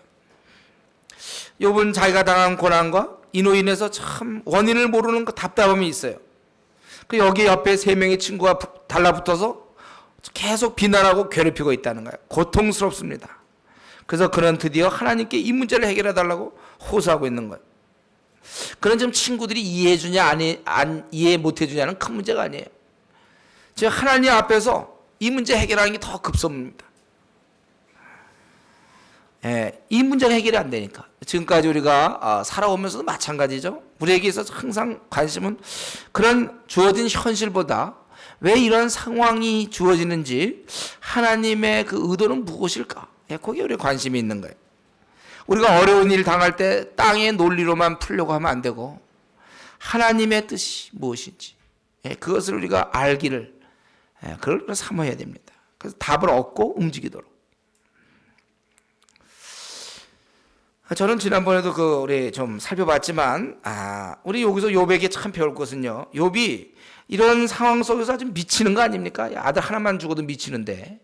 욥은 자기가 당한 고난과 이로 인해서 참 원인을 모르는 그 답답함이 있어요. 그 여기 옆에 세 명의 친구가 달라붙어서 계속 비난하고 괴롭히고 있다는 거예요. 고통스럽습니다. 그래서 그는 드디어 하나님께 이 문제를 해결해 달라고 호소하고 있는 거예요. 그는 지금 친구들이 이해해 주냐 이해 못 해주냐는 큰 문제가 아니에요. 지금 하나님 앞에서 이 문제 해결하는 게 더 급선무입니다. 이 문제가 해결이 안 되니까. 지금까지 우리가 살아오면서도 마찬가지죠. 우리에게 있어서 항상 관심은 그런 주어진 현실보다 왜 이런 상황이 주어지는지 하나님의 그 의도는 무엇일까? 거기에 우리 관심이 있는 거예요. 우리가 어려운 일 당할 때 땅의 논리로만 풀려고 하면 안 되고 하나님의 뜻이 무엇인지 그것을 우리가 알기를 그걸 사모해야 됩니다. 그래서 답을 얻고 움직이도록. 저는 지난번에도 우리 좀 살펴봤지만 우리 여기서 욥에게 참 배울 것은요. 욥이 이런 상황 속에서 아주 미치는 거 아닙니까? 아들 하나만 죽어도 미치는데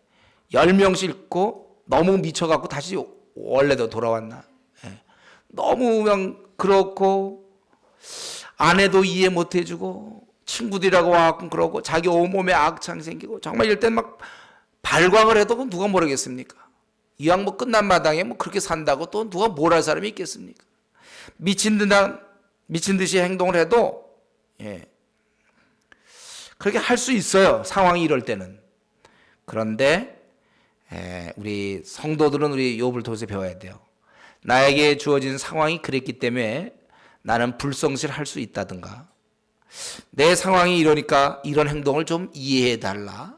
10명 싣고 너무 미쳐갖고 다시 원래도 돌아왔나? 너무 그냥 그렇고 아내도 이해 못 해주고 친구들이라고 와갖고 그러고 자기 온몸에 악창이 생기고 정말 이럴 땐 막 발광을 해도 누가 모르겠습니까? 이왕 뭐 끝난 마당에 뭐 그렇게 산다고 또 누가 뭘 할 사람이 있겠습니까? 미친 듯이 행동을 해도 그렇게 할 수 있어요. 상황이 이럴 때는. 그런데 우리 성도들은 우리 욥을 통해서 배워야 돼요. 나에게 주어진 상황이 그랬기 때문에 나는 불성실할 수 있다든가 내 상황이 이러니까 이런 행동을 좀 이해해달라.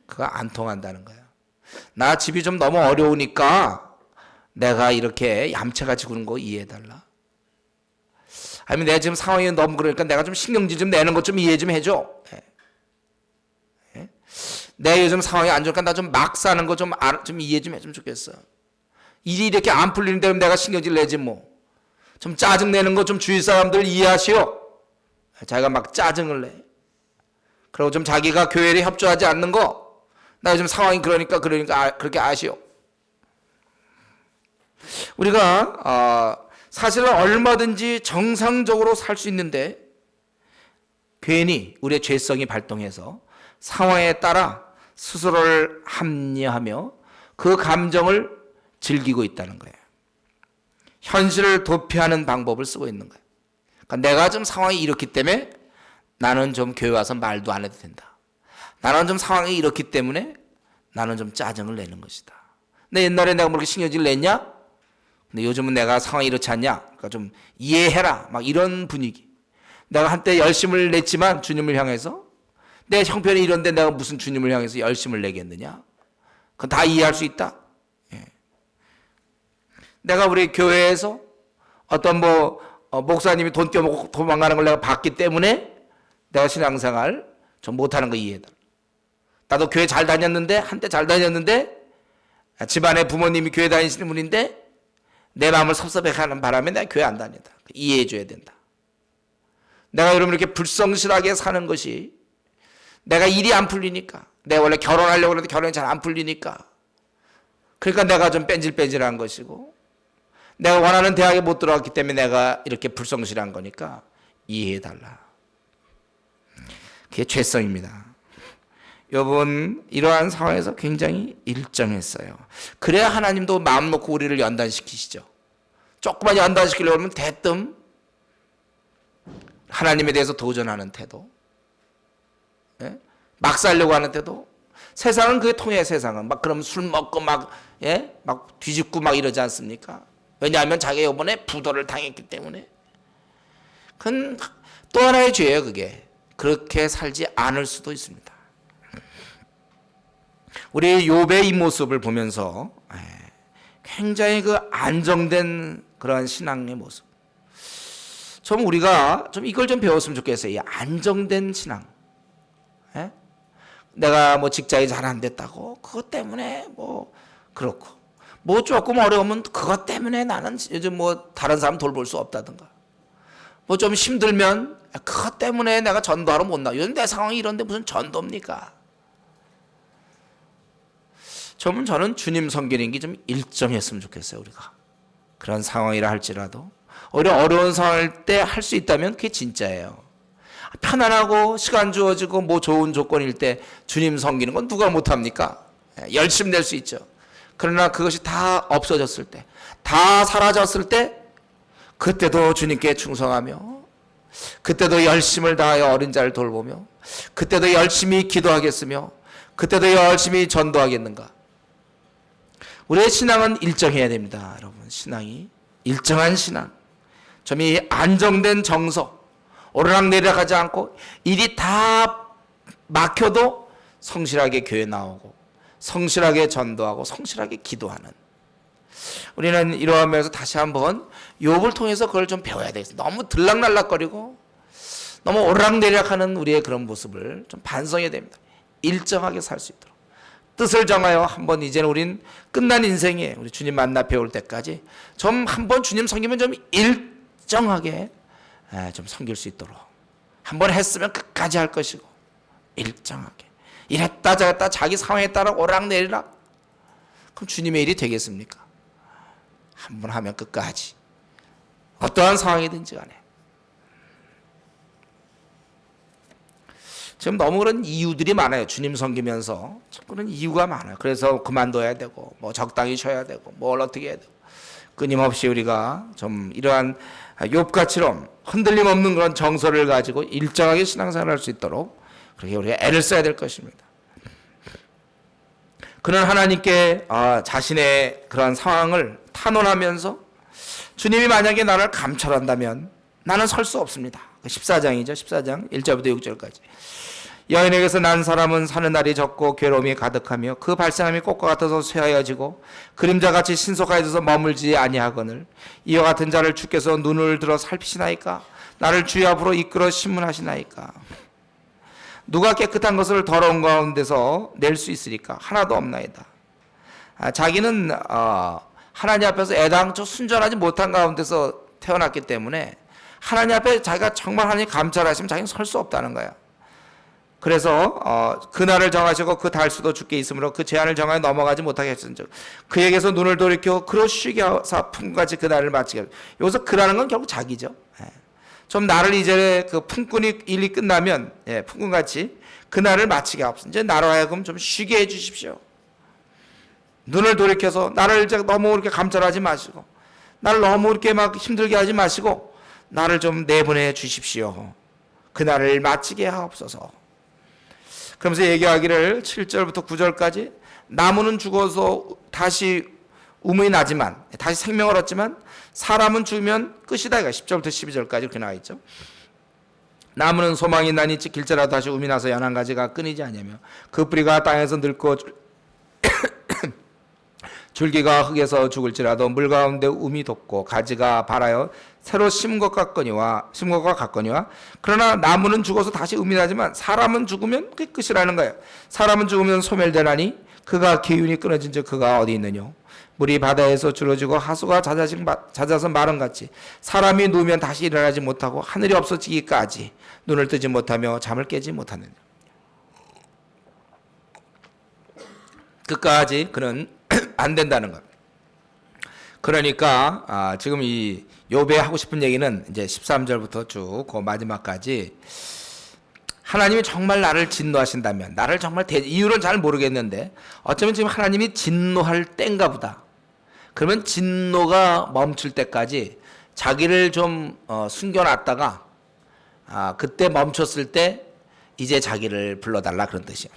그거 안 통한다는 거야. 나 집이 좀 너무 어려우니까 내가 이렇게 얌체같이 구는 거 이해해달라. 아니면 내 지금 상황이 너무 그러니까 내가 좀 신경질 좀 내는 것 좀 이해 좀 해줘. 내 요즘 상황이 안 좋으니까 나 좀 막 사는 거 좀 이해 좀 해주면 좋겠어. 일이 이렇게 안 풀리는데 내가 신경질 내지 뭐. 좀 짜증 내는 거 좀 주위 사람들 이해하시오. 자기가 막 짜증을 내. 그리고 좀 자기가 교회에 협조하지 않는 거. 나 요즘 상황이 그러니까 그렇게 아시오. 우리가 사실은 얼마든지 정상적으로 살 수 있는데 괜히 우리의 죄성이 발동해서 상황에 따라 스스로를 합리화하며 그 감정을 즐기고 있다는 거예요. 현실을 도피하는 방법을 쓰고 있는 거예요. 그러니까 내가 좀 상황이 이렇기 때문에 나는 좀 교회 와서 말도 안 해도 된다. 나는 좀 상황이 이렇기 때문에 나는 좀 짜증을 내는 것이다. 근데 옛날에 내가 뭐 그렇게 신경질 냈냐? 근데 요즘은 내가 상황이 이렇지 않냐? 그러니까 좀 이해해라. 막 이런 분위기. 내가 한때 열심을 냈지만 주님을 향해서 내 형편이 이런데 내가 무슨 주님을 향해서 열심을 내겠느냐? 그건 다 이해할 수 있다. 예. 내가 우리 교회에서 어떤 목사님이 돈 떼어먹고 도망가는 걸 내가 봤기 때문에 내가 신앙생활 좀 못하는 거 이해해달라. 나도 교회 잘 다녔는데 한때 잘 다녔는데 집안에 부모님이 교회 다니시는 분인데 내 마음을 섭섭해하는 바람에 내가 교회 안 다닌다. 이해해줘야 된다. 내가 여러분 이렇게 불성실하게 사는 것이 내가 일이 안 풀리니까 내가 원래 결혼하려고 그러는데 결혼이 잘 안 풀리니까 그러니까 내가 좀 뺀질뺀질한 것이고 내가 원하는 대학에 못 들어갔기 때문에 내가 이렇게 불성실한 거니까 이해해달라. 그게 죄성입니다. 여러분 이러한 상황에서 굉장히 일정했어요. 그래야 하나님도 마음 놓고 우리를 연단시키시죠. 조금만 연단시키려고 하면 대뜸 하나님에 대해서 도전하는 태도, 막 살려고 하는 태도. 세상은 그게 통해. 세상은 막 그럼 술 먹고 막 뒤집고 막 이러지 않습니까? 왜냐하면 자기가 이번에 부도를 당했기 때문에. 그건 또 하나의 죄예요. 그게 그렇게 살지 않을 수도 있습니다. 우리 욥의 이 모습을 보면서 굉장히 그 안정된 그러한 신앙의 모습. 좀 우리가 좀 이걸 좀 배웠으면 좋겠어요. 이 안정된 신앙. 내가 뭐 직장이 잘 안 됐다고 그것 때문에 뭐 그렇고 뭐 조금 어려우면 그것 때문에 나는 요즘 뭐 다른 사람 돌볼 수 없다든가 뭐 좀 힘들면 그것 때문에 내가 전도하러 못 나가. 요즘 내 상황이 이런데 무슨 전도입니까? 저는 주님 섬기는 게 좀 일정했으면 좋겠어요. 우리가 그런 상황이라 할지라도 오히려 어려운 상황일 때 할 수 있다면 그게 진짜예요. 편안하고 시간 주어지고 뭐 좋은 조건일 때 주님 섬기는 건 누가 못합니까? 열심히 낼 수 있죠. 그러나 그것이 다 없어졌을 때, 다 사라졌을 때 그때도 주님께 충성하며 그때도 열심을 다하여 어린 자를 돌보며 그때도 열심히 기도하겠으며 그때도 열심히 전도하겠는가? 우리의 신앙은 일정해야 됩니다. 여러분 신앙이 일정한 신앙, 좀 이 안정된 정서, 오르락내리락 하지 않고 일이 다 막혀도 성실하게 교회 나오고 성실하게 전도하고 성실하게 기도하는, 우리는 이러하면서 다시 한번 욥을 통해서 그걸 좀 배워야 되겠습니다. 너무 들락날락거리고 너무 오르락내리락하는 우리의 그런 모습을 좀 반성해야 됩니다. 일정하게 살 수 있도록 뜻을 정하여 한번 이제는 우린 끝난 인생에 우리 주님 만나 배울 때까지 좀 한번 주님 섬기면 좀 일정하게 좀 섬길 수 있도록, 한번 했으면 끝까지 할 것이고 일정하게 이랬다 저랬다 자기 상황에 따라 오락내리락, 그럼 주님의 일이 되겠습니까? 한번 하면 끝까지 어떠한 상황이든지 간에. 지금 너무 그런 이유들이 많아요. 주님 섬기면서 그런 이유가 많아요. 그래서 그만둬야 되고 뭐 적당히 쉬어야 되고 뭘 어떻게 해야 되고, 끊임없이 우리가 좀 이러한 욥같이럼 흔들림 없는 그런 정서를 가지고 일정하게 신앙생활을 할 수 있도록 그렇게 우리가 애를 써야 될 것입니다. 그는 하나님께 자신의 그런 상황을 탄원하면서 주님이 만약에 나를 감찰한다면 나는 설 수 없습니다. 14장이죠. 14장 1절부터 6절까지. 여인에게서 난 사람은 사는 날이 적고 괴로움이 가득하며 그 발생함이 꽃과 같아서 쇠하여지고 그림자같이 신속하여져서 머물지 아니하거늘 이와 같은 자를 주께서 눈을 들어 살피시나이까? 나를 주의 앞으로 이끌어 신문하시나이까? 누가 깨끗한 것을 더러운 가운데서 낼 수 있으리까? 하나도 없나이다. 자기는 하나님 앞에서 애당초 순전하지 못한 가운데서 태어났기 때문에 하나님 앞에 자기가 정말 하나님 감찰하시면 자기는 설 수 없다는 거야. 그래서 그날을 정하시고 그 달수도 주께 있으므로 그 제한을 정하여 넘어가지 못하게 하셨은즉 그에게서 눈을 돌이켜 그로 쉬게 하사 품같이 그 날을 마치게 하소서. 여기서 그라는 건 결국 자기죠. 좀 나를 이제 그 품꾼이 일이 끝나면 품꾼같이 그 날을 마치게 하옵소서. 이제 나로 하여금 좀 쉬게 해주십시오. 눈을 돌이켜서 나를 이제 너무 이렇게 감찰하지 마시고 나를 너무 이렇게 막 힘들게 하지 마시고 나를 좀 내보내 주십시오. 그 날을 마치게 하옵소서. 그러면서 얘기하기를 7절부터 9절까지 나무는 죽어서 다시 우문이 나지만 다시 생명을 얻지만 사람은 죽으면 끝이다. 10절부터 12절까지 그렇게 나와 있죠. 나무는 소망이 나니 길자라도 다시 우미 나서 연한 가지가 끊이지 아니하며 그 뿌리가 땅에서 늙고 줄기가 흙에서 죽을지라도 물 가운데 um이 돋고 가지가 발하여 새로 심은 것과 같거니와 그러나 나무는 죽어서 다시 um이 나지만 사람은 죽으면 그게 끝이라는 거예요. 사람은 죽으면 소멸되나니 그가 기운이 끊어진 즉 그가 어디 있느냐. 물이 바다에서 줄어지고 하수가 잦아서 마름같이 사람이 누우면 다시 일어나지 못하고 하늘이 없어지기까지 눈을 뜨지 못하며 잠을 깨지 못하느냐. 끝까지 그는 안 된다는 것. 그러니까 지금 이 욥에 하고 싶은 얘기는 이제 13절부터 쭉 그 마지막까지 하나님이 정말 나를 진노하신다면 나를 정말 이유는 잘 모르겠는데 어쩌면 지금 하나님이 진노할 때인가 보다. 그러면 진노가 멈출 때까지 자기를 좀 숨겨놨다가 그때 멈췄을 때 이제 자기를 불러달라 그런 뜻이에요.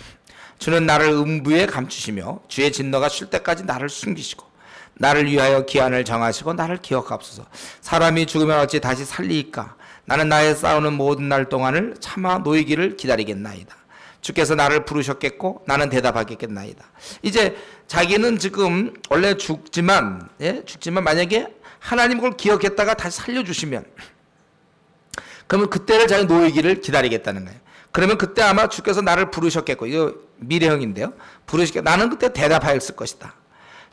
주는 나를 음부에 감추시며 주의 진노가 쉴 때까지 나를 숨기시고 나를 위하여 기한을 정하시고 나를 기억하옵소서. 사람이 죽으면 어찌 다시 살리이까? 나는 나의 싸우는 모든 날 동안을 참아 놓이기를 기다리겠나이다. 주께서 나를 부르셨겠고 나는 대답하겠나이다. 이제 자기는 지금 원래 죽지만 만약에 하나님 그걸 기억했다가 다시 살려주시면 그러면 그때를 자기 놓이기를 기다리겠다는 거예요. 그러면 그때 아마 주께서 나를 부르셨겠고, 이거 미래형인데요. 부르시겠고 나는 그때 대답하였을 것이다.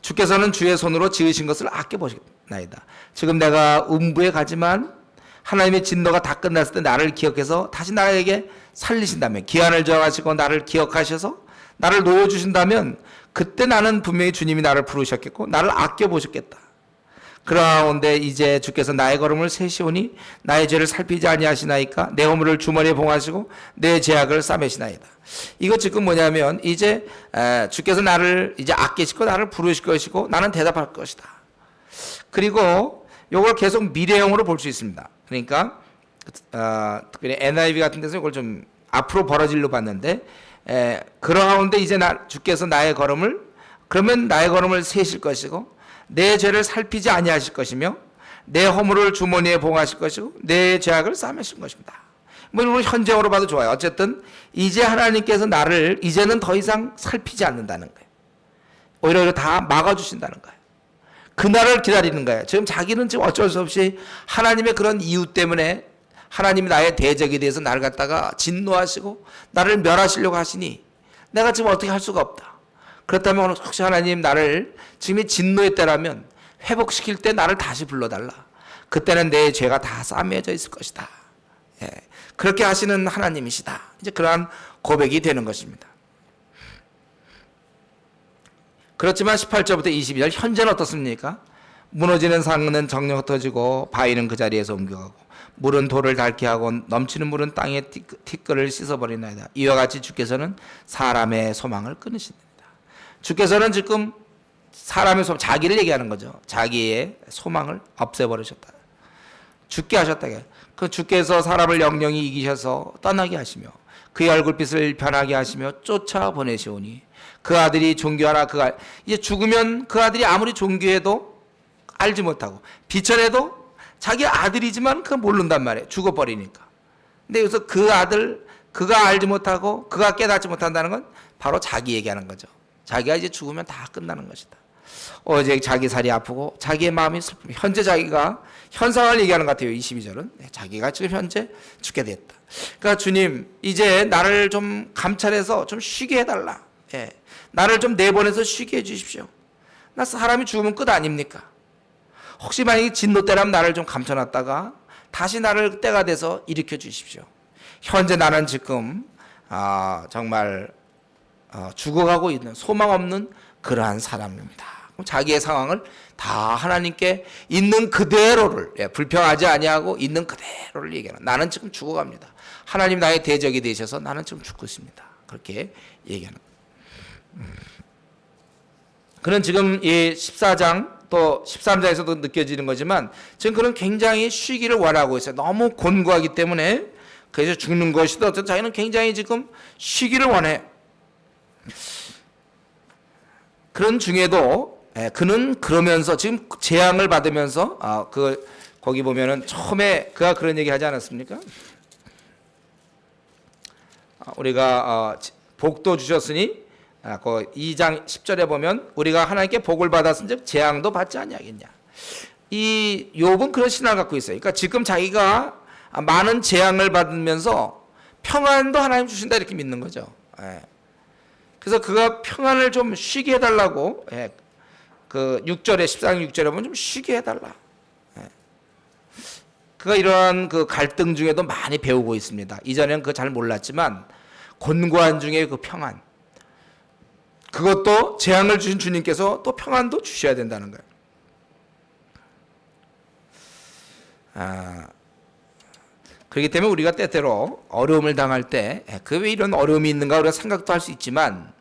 주께서는 주의 손으로 지으신 것을 아껴보시겠나이다. 지금 내가 음부에 가지만 하나님의 진노가 다 끝났을 때 나를 기억해서 다시 나에게 살리신다면, 기한을 정하시고 나를 기억하셔서 나를 놓여주신다면 그때 나는 분명히 주님이 나를 부르셨겠고 나를 아껴보셨겠다. 그러온데 이제 주께서 나의 걸음을 세시오니 나의 죄를 살피지 아니하시나이까? 내 허물을 주머니에 봉하시고 내 죄악을 싸매시나이다. 이거 지금 뭐냐면 이제 주께서 나를 이제 아끼시고 나를 부르실 것이고 나는 대답할 것이다. 그리고 이걸 계속 미래형으로 볼 수 있습니다. 그러니까 특별히 NIV 같은 데서 이걸 좀 앞으로 벌어질로 봤는데 그러하온데 이제 주께서 나의 걸음을 그러면 나의 걸음을 세실 것이고 내 죄를 살피지 아니하실 것이며 내 허물을 주머니에 봉하실 것이고 내 죄악을 싸매실 것입니다. 뭐 이걸 현재형으로 봐도 좋아요. 어쨌든 이제 하나님께서 나를 이제는 더 이상 살피지 않는다는 거예요. 오히려 다 막아주신다는 거예요. 그날을 기다리는 거예요. 지금 자기는 지금 어쩔 수 없이 하나님의 그런 이유 때문에 하나님이 나의 대적에 대해서 나를 갖다가 진노하시고 나를 멸하시려고 하시니 내가 지금 어떻게 할 수가 없다. 그렇다면 혹시 하나님 나를 지금이 진노의 때라면 회복시킬 때 나를 다시 불러달라. 그때는 내 죄가 다 싸매져 있을 것이다. 그렇게 하시는 하나님이시다. 이제 그러한 고백이 되는 것입니다. 그렇지만 18절부터 22절 현재는 어떻습니까? 무너지는 산은 정녕 흩어지고 바위는 그 자리에서 옮겨가고 물은 돌을 닳게 하고 넘치는 물은 땅의 티끌을 씻어버리나이다. 이와 같이 주께서는 사람의 소망을 끊으신다. 주께서는 지금 사람의 소망, 자기를 얘기하는 거죠. 자기의 소망을 없애버리셨다. 죽게 하셨다. 그 주께서 사람을 영영히 이기셔서 떠나게 하시며 그의 얼굴빛을 변하게 하시며 쫓아보내시오니 그 아들이 존귀하나 이제 죽으면 그 아들이 아무리 존귀해도 알지 못하고 비천해도 자기 아들이지만 그거 모른단 말이에요. 죽어버리니까. 근데 여기서 그 아들, 그가 알지 못하고 그가 깨닫지 못한다는 건 바로 자기 얘기하는 거죠. 자기가 이제 죽으면 다 끝나는 것이다. 어제 자기 살이 아프고 자기의 마음이 슬픔. 현재 자기가 현상을 얘기하는 것 같아요. 22절은. 자기가 지금 현재 죽게 됐다. 그러니까 주님 이제 나를 좀 감찰해서 좀 쉬게 해달라. 예. 나를 좀 내보내서 쉬게 해주십시오. 나 사람이 죽으면 끝 아닙니까? 혹시 만약에 진노 때라면 나를 좀 감춰놨다가 다시 나를 때가 돼서 일으켜 주십시오. 현재 나는 지금 정말 죽어가고 있는 소망 없는 그러한 사람입니다. 그럼 자기의 상황을 다 하나님께 있는 그대로를 불평하지 아니하고 있는 그대로를 얘기하는. 나는 지금 죽어갑니다. 하나님 나의 대적이 되셔서 나는 지금 죽고 있습니다. 그렇게 얘기하는. 그는 지금 이 14장 또 13장에서도 느껴지는 거지만 지금 그는 굉장히 쉬기를 원하고 있어요. 너무 곤고하기 때문에 그래서 죽는 것이든 어쨌든 자기는 굉장히 지금 쉬기를 원해. 그런 중에도 그는 그러면서 지금 재앙을 받으면서 거기 보면은 처음에 그가 그런 얘기 하지 않았습니까? 우리가 복도 주셨으니 그 2장 10절에 보면 우리가 하나님께 복을 받았은즉 재앙도 받지 아니하겠냐. 이 욥은 그런 신앙을 갖고 있어요. 그러니까 지금 자기가 많은 재앙을 받으면서 평안도 하나님 주신다 이렇게 믿는 거죠. 그래서 그가 평안을 좀 쉬게 해달라고 그 6절에 14장 6절에 보면 좀 쉬게 해달라. 그가 이러한 그 갈등 중에도 많이 배우고 있습니다. 이전에는 그거 잘 몰랐지만 곤고한 중에 그 평안, 그것도 재앙을 주신 주님께서 또 평안도 주셔야 된다는 거예요. 그렇기 때문에 우리가 때때로 어려움을 당할 때 그 왜 이런 어려움이 있는가 우리가 생각도 할 수 있지만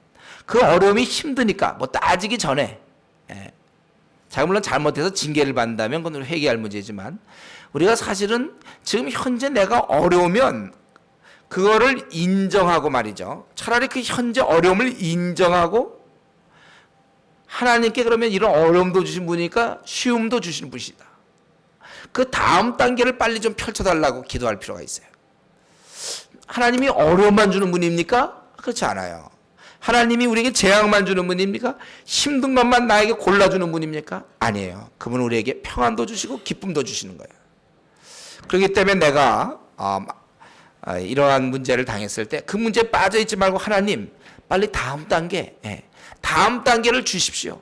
그 어려움이 힘드니까 뭐 따지기 전에 자가 물론 잘못해서 징계를 받는다면 그건 회개할 문제지만 우리가 사실은 지금 현재 내가 어려우면 그거를 인정하고 말이죠. 차라리 그 현재 어려움을 인정하고 하나님께 그러면 이런 어려움도 주신 분이니까 쉬움도 주시는 분이다. 그 다음 단계를 빨리 좀 펼쳐달라고 기도할 필요가 있어요. 하나님이 어려움만 주는 분입니까? 그렇지 않아요. 하나님이 우리에게 재앙만 주는 분입니까? 힘든 것만 나에게 골라주는 분입니까? 아니에요. 그분은 우리에게 평안도 주시고 기쁨도 주시는 거예요. 그렇기 때문에 내가 이러한 문제를 당했을 때 그 문제에 빠져있지 말고 하나님 빨리 다음 단계를 주십시오.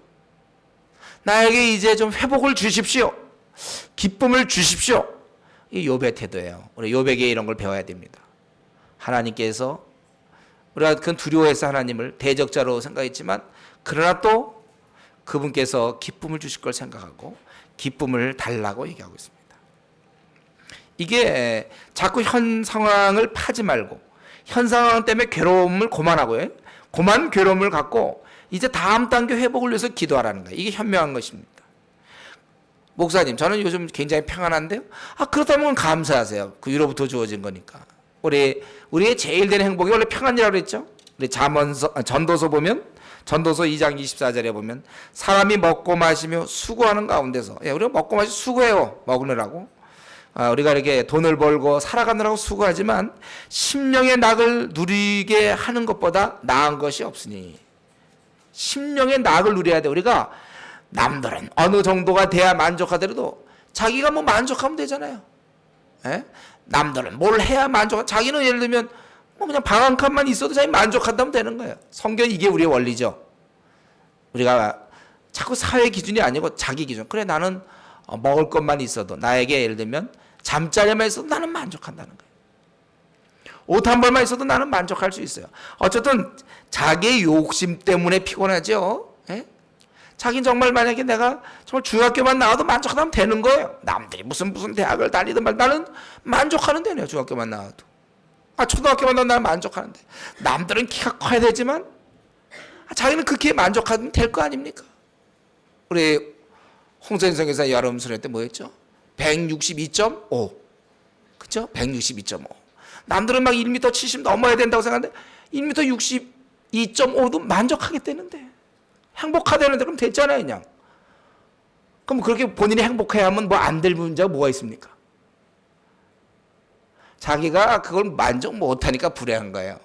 나에게 이제 좀 회복을 주십시오. 기쁨을 주십시오. 이 욥의 태도예요. 우리 욥에게 이런 걸 배워야 됩니다. 하나님께서 우리가 그 두려워해서 하나님을 대적자로 생각했지만 그러나 또 그분께서 기쁨을 주실 걸 생각하고 기쁨을 달라고 얘기하고 있습니다. 이게 자꾸 현 상황을 파지 말고 현 상황 때문에 괴로움을 고만하고요. 고만 괴로움을 갖고 이제 다음 단계 회복을 위해서 기도하라는 거예요. 이게 현명한 것입니다. 목사님, 저는 요즘 굉장히 평안한데요. 그렇다면 감사하세요. 그 위로부터 주어진 거니까. 우리의 제일 되는 행복이 원래 평안이라고 그랬죠. 우리 전도서 보면 전도서 2장 24절에 보면 사람이 먹고 마시며 수고하는 가운데서 우리가 먹고 마시고 수고해요. 먹느라고. 우리가 이렇게 돈을 벌고 살아가느라고 수고하지만 심령의 낙을 누리게 하는 것보다 나은 것이 없으니 심령의 낙을 누려야 돼. 우리가 남들은 어느 정도가 돼야 만족하더라도 자기가 뭐 만족하면 되잖아요. 남들은 뭘 해야 자기는 예를 들면 뭐 그냥 방 한 칸만 있어도 자기 만족한다면 되는 거예요. 성경 이게 우리의 원리죠. 우리가 자꾸 사회 기준이 아니고 자기 기준. 그래 나는 먹을 것만 있어도 나에게 예를 들면 잠자리만 있어도 나는 만족한다는 거예요. 옷 한 벌만 있어도 나는 만족할 수 있어요. 어쨌든 자기의 욕심 때문에 피곤하죠. 자기는 정말 만약에 내가 정말 중학교만 나와도 만족하면 되는 거예요. 남들이 무슨 대학을 다니든 말 나는 만족하는 데네요. 중학교만 나와도. 초등학교만 나와도 나는 만족하는데 남들은 키가 커야 되지만 자기는 그 키에 만족하면 될 거 아닙니까? 우리 홍선생 교사 여름 수련 때 뭐였죠? 162.5 그렇죠? 162.5 남들은 막 1m 70 넘어야 된다고 생각하는데 1m 62.5도 만족하겠다는데 행복하다는데 그럼 됐잖아요. 그냥 그럼 그렇게 본인이 행복해야 하면 뭐 안 될 문제가 뭐가 있습니까? 자기가 그걸 만족 못하니까 불행한 거예요.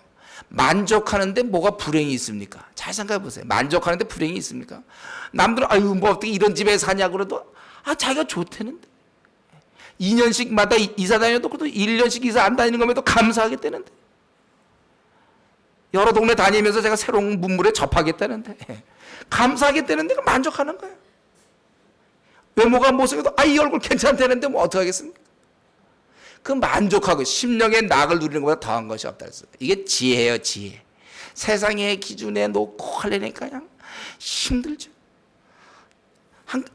만족하는데 뭐가 불행이 있습니까? 잘 생각해 보세요. 만족하는데 불행이 있습니까? 남들은 아유 뭐 어떻게 이런 집에 사냐 그래도 자기가 좋다는데 2년씩마다 이사 다녀도 그래도 1년씩 이사 안 다니는 것에도 감사하겠다는데 여러 동네 다니면서 제가 새로운 문물에 접하겠다는데 감사하겠다는데 만족하는 거예요. 외모가 못생겨도 이 얼굴 괜찮다는데 뭐 어떡하겠습니까? 그 만족하고 심령의 낙을 누리는 것보다 더한 것이 없다 그랬어요. 이게 지혜예요, 지혜. 세상의 기준에 놓고 하려니까 그냥 힘들죠.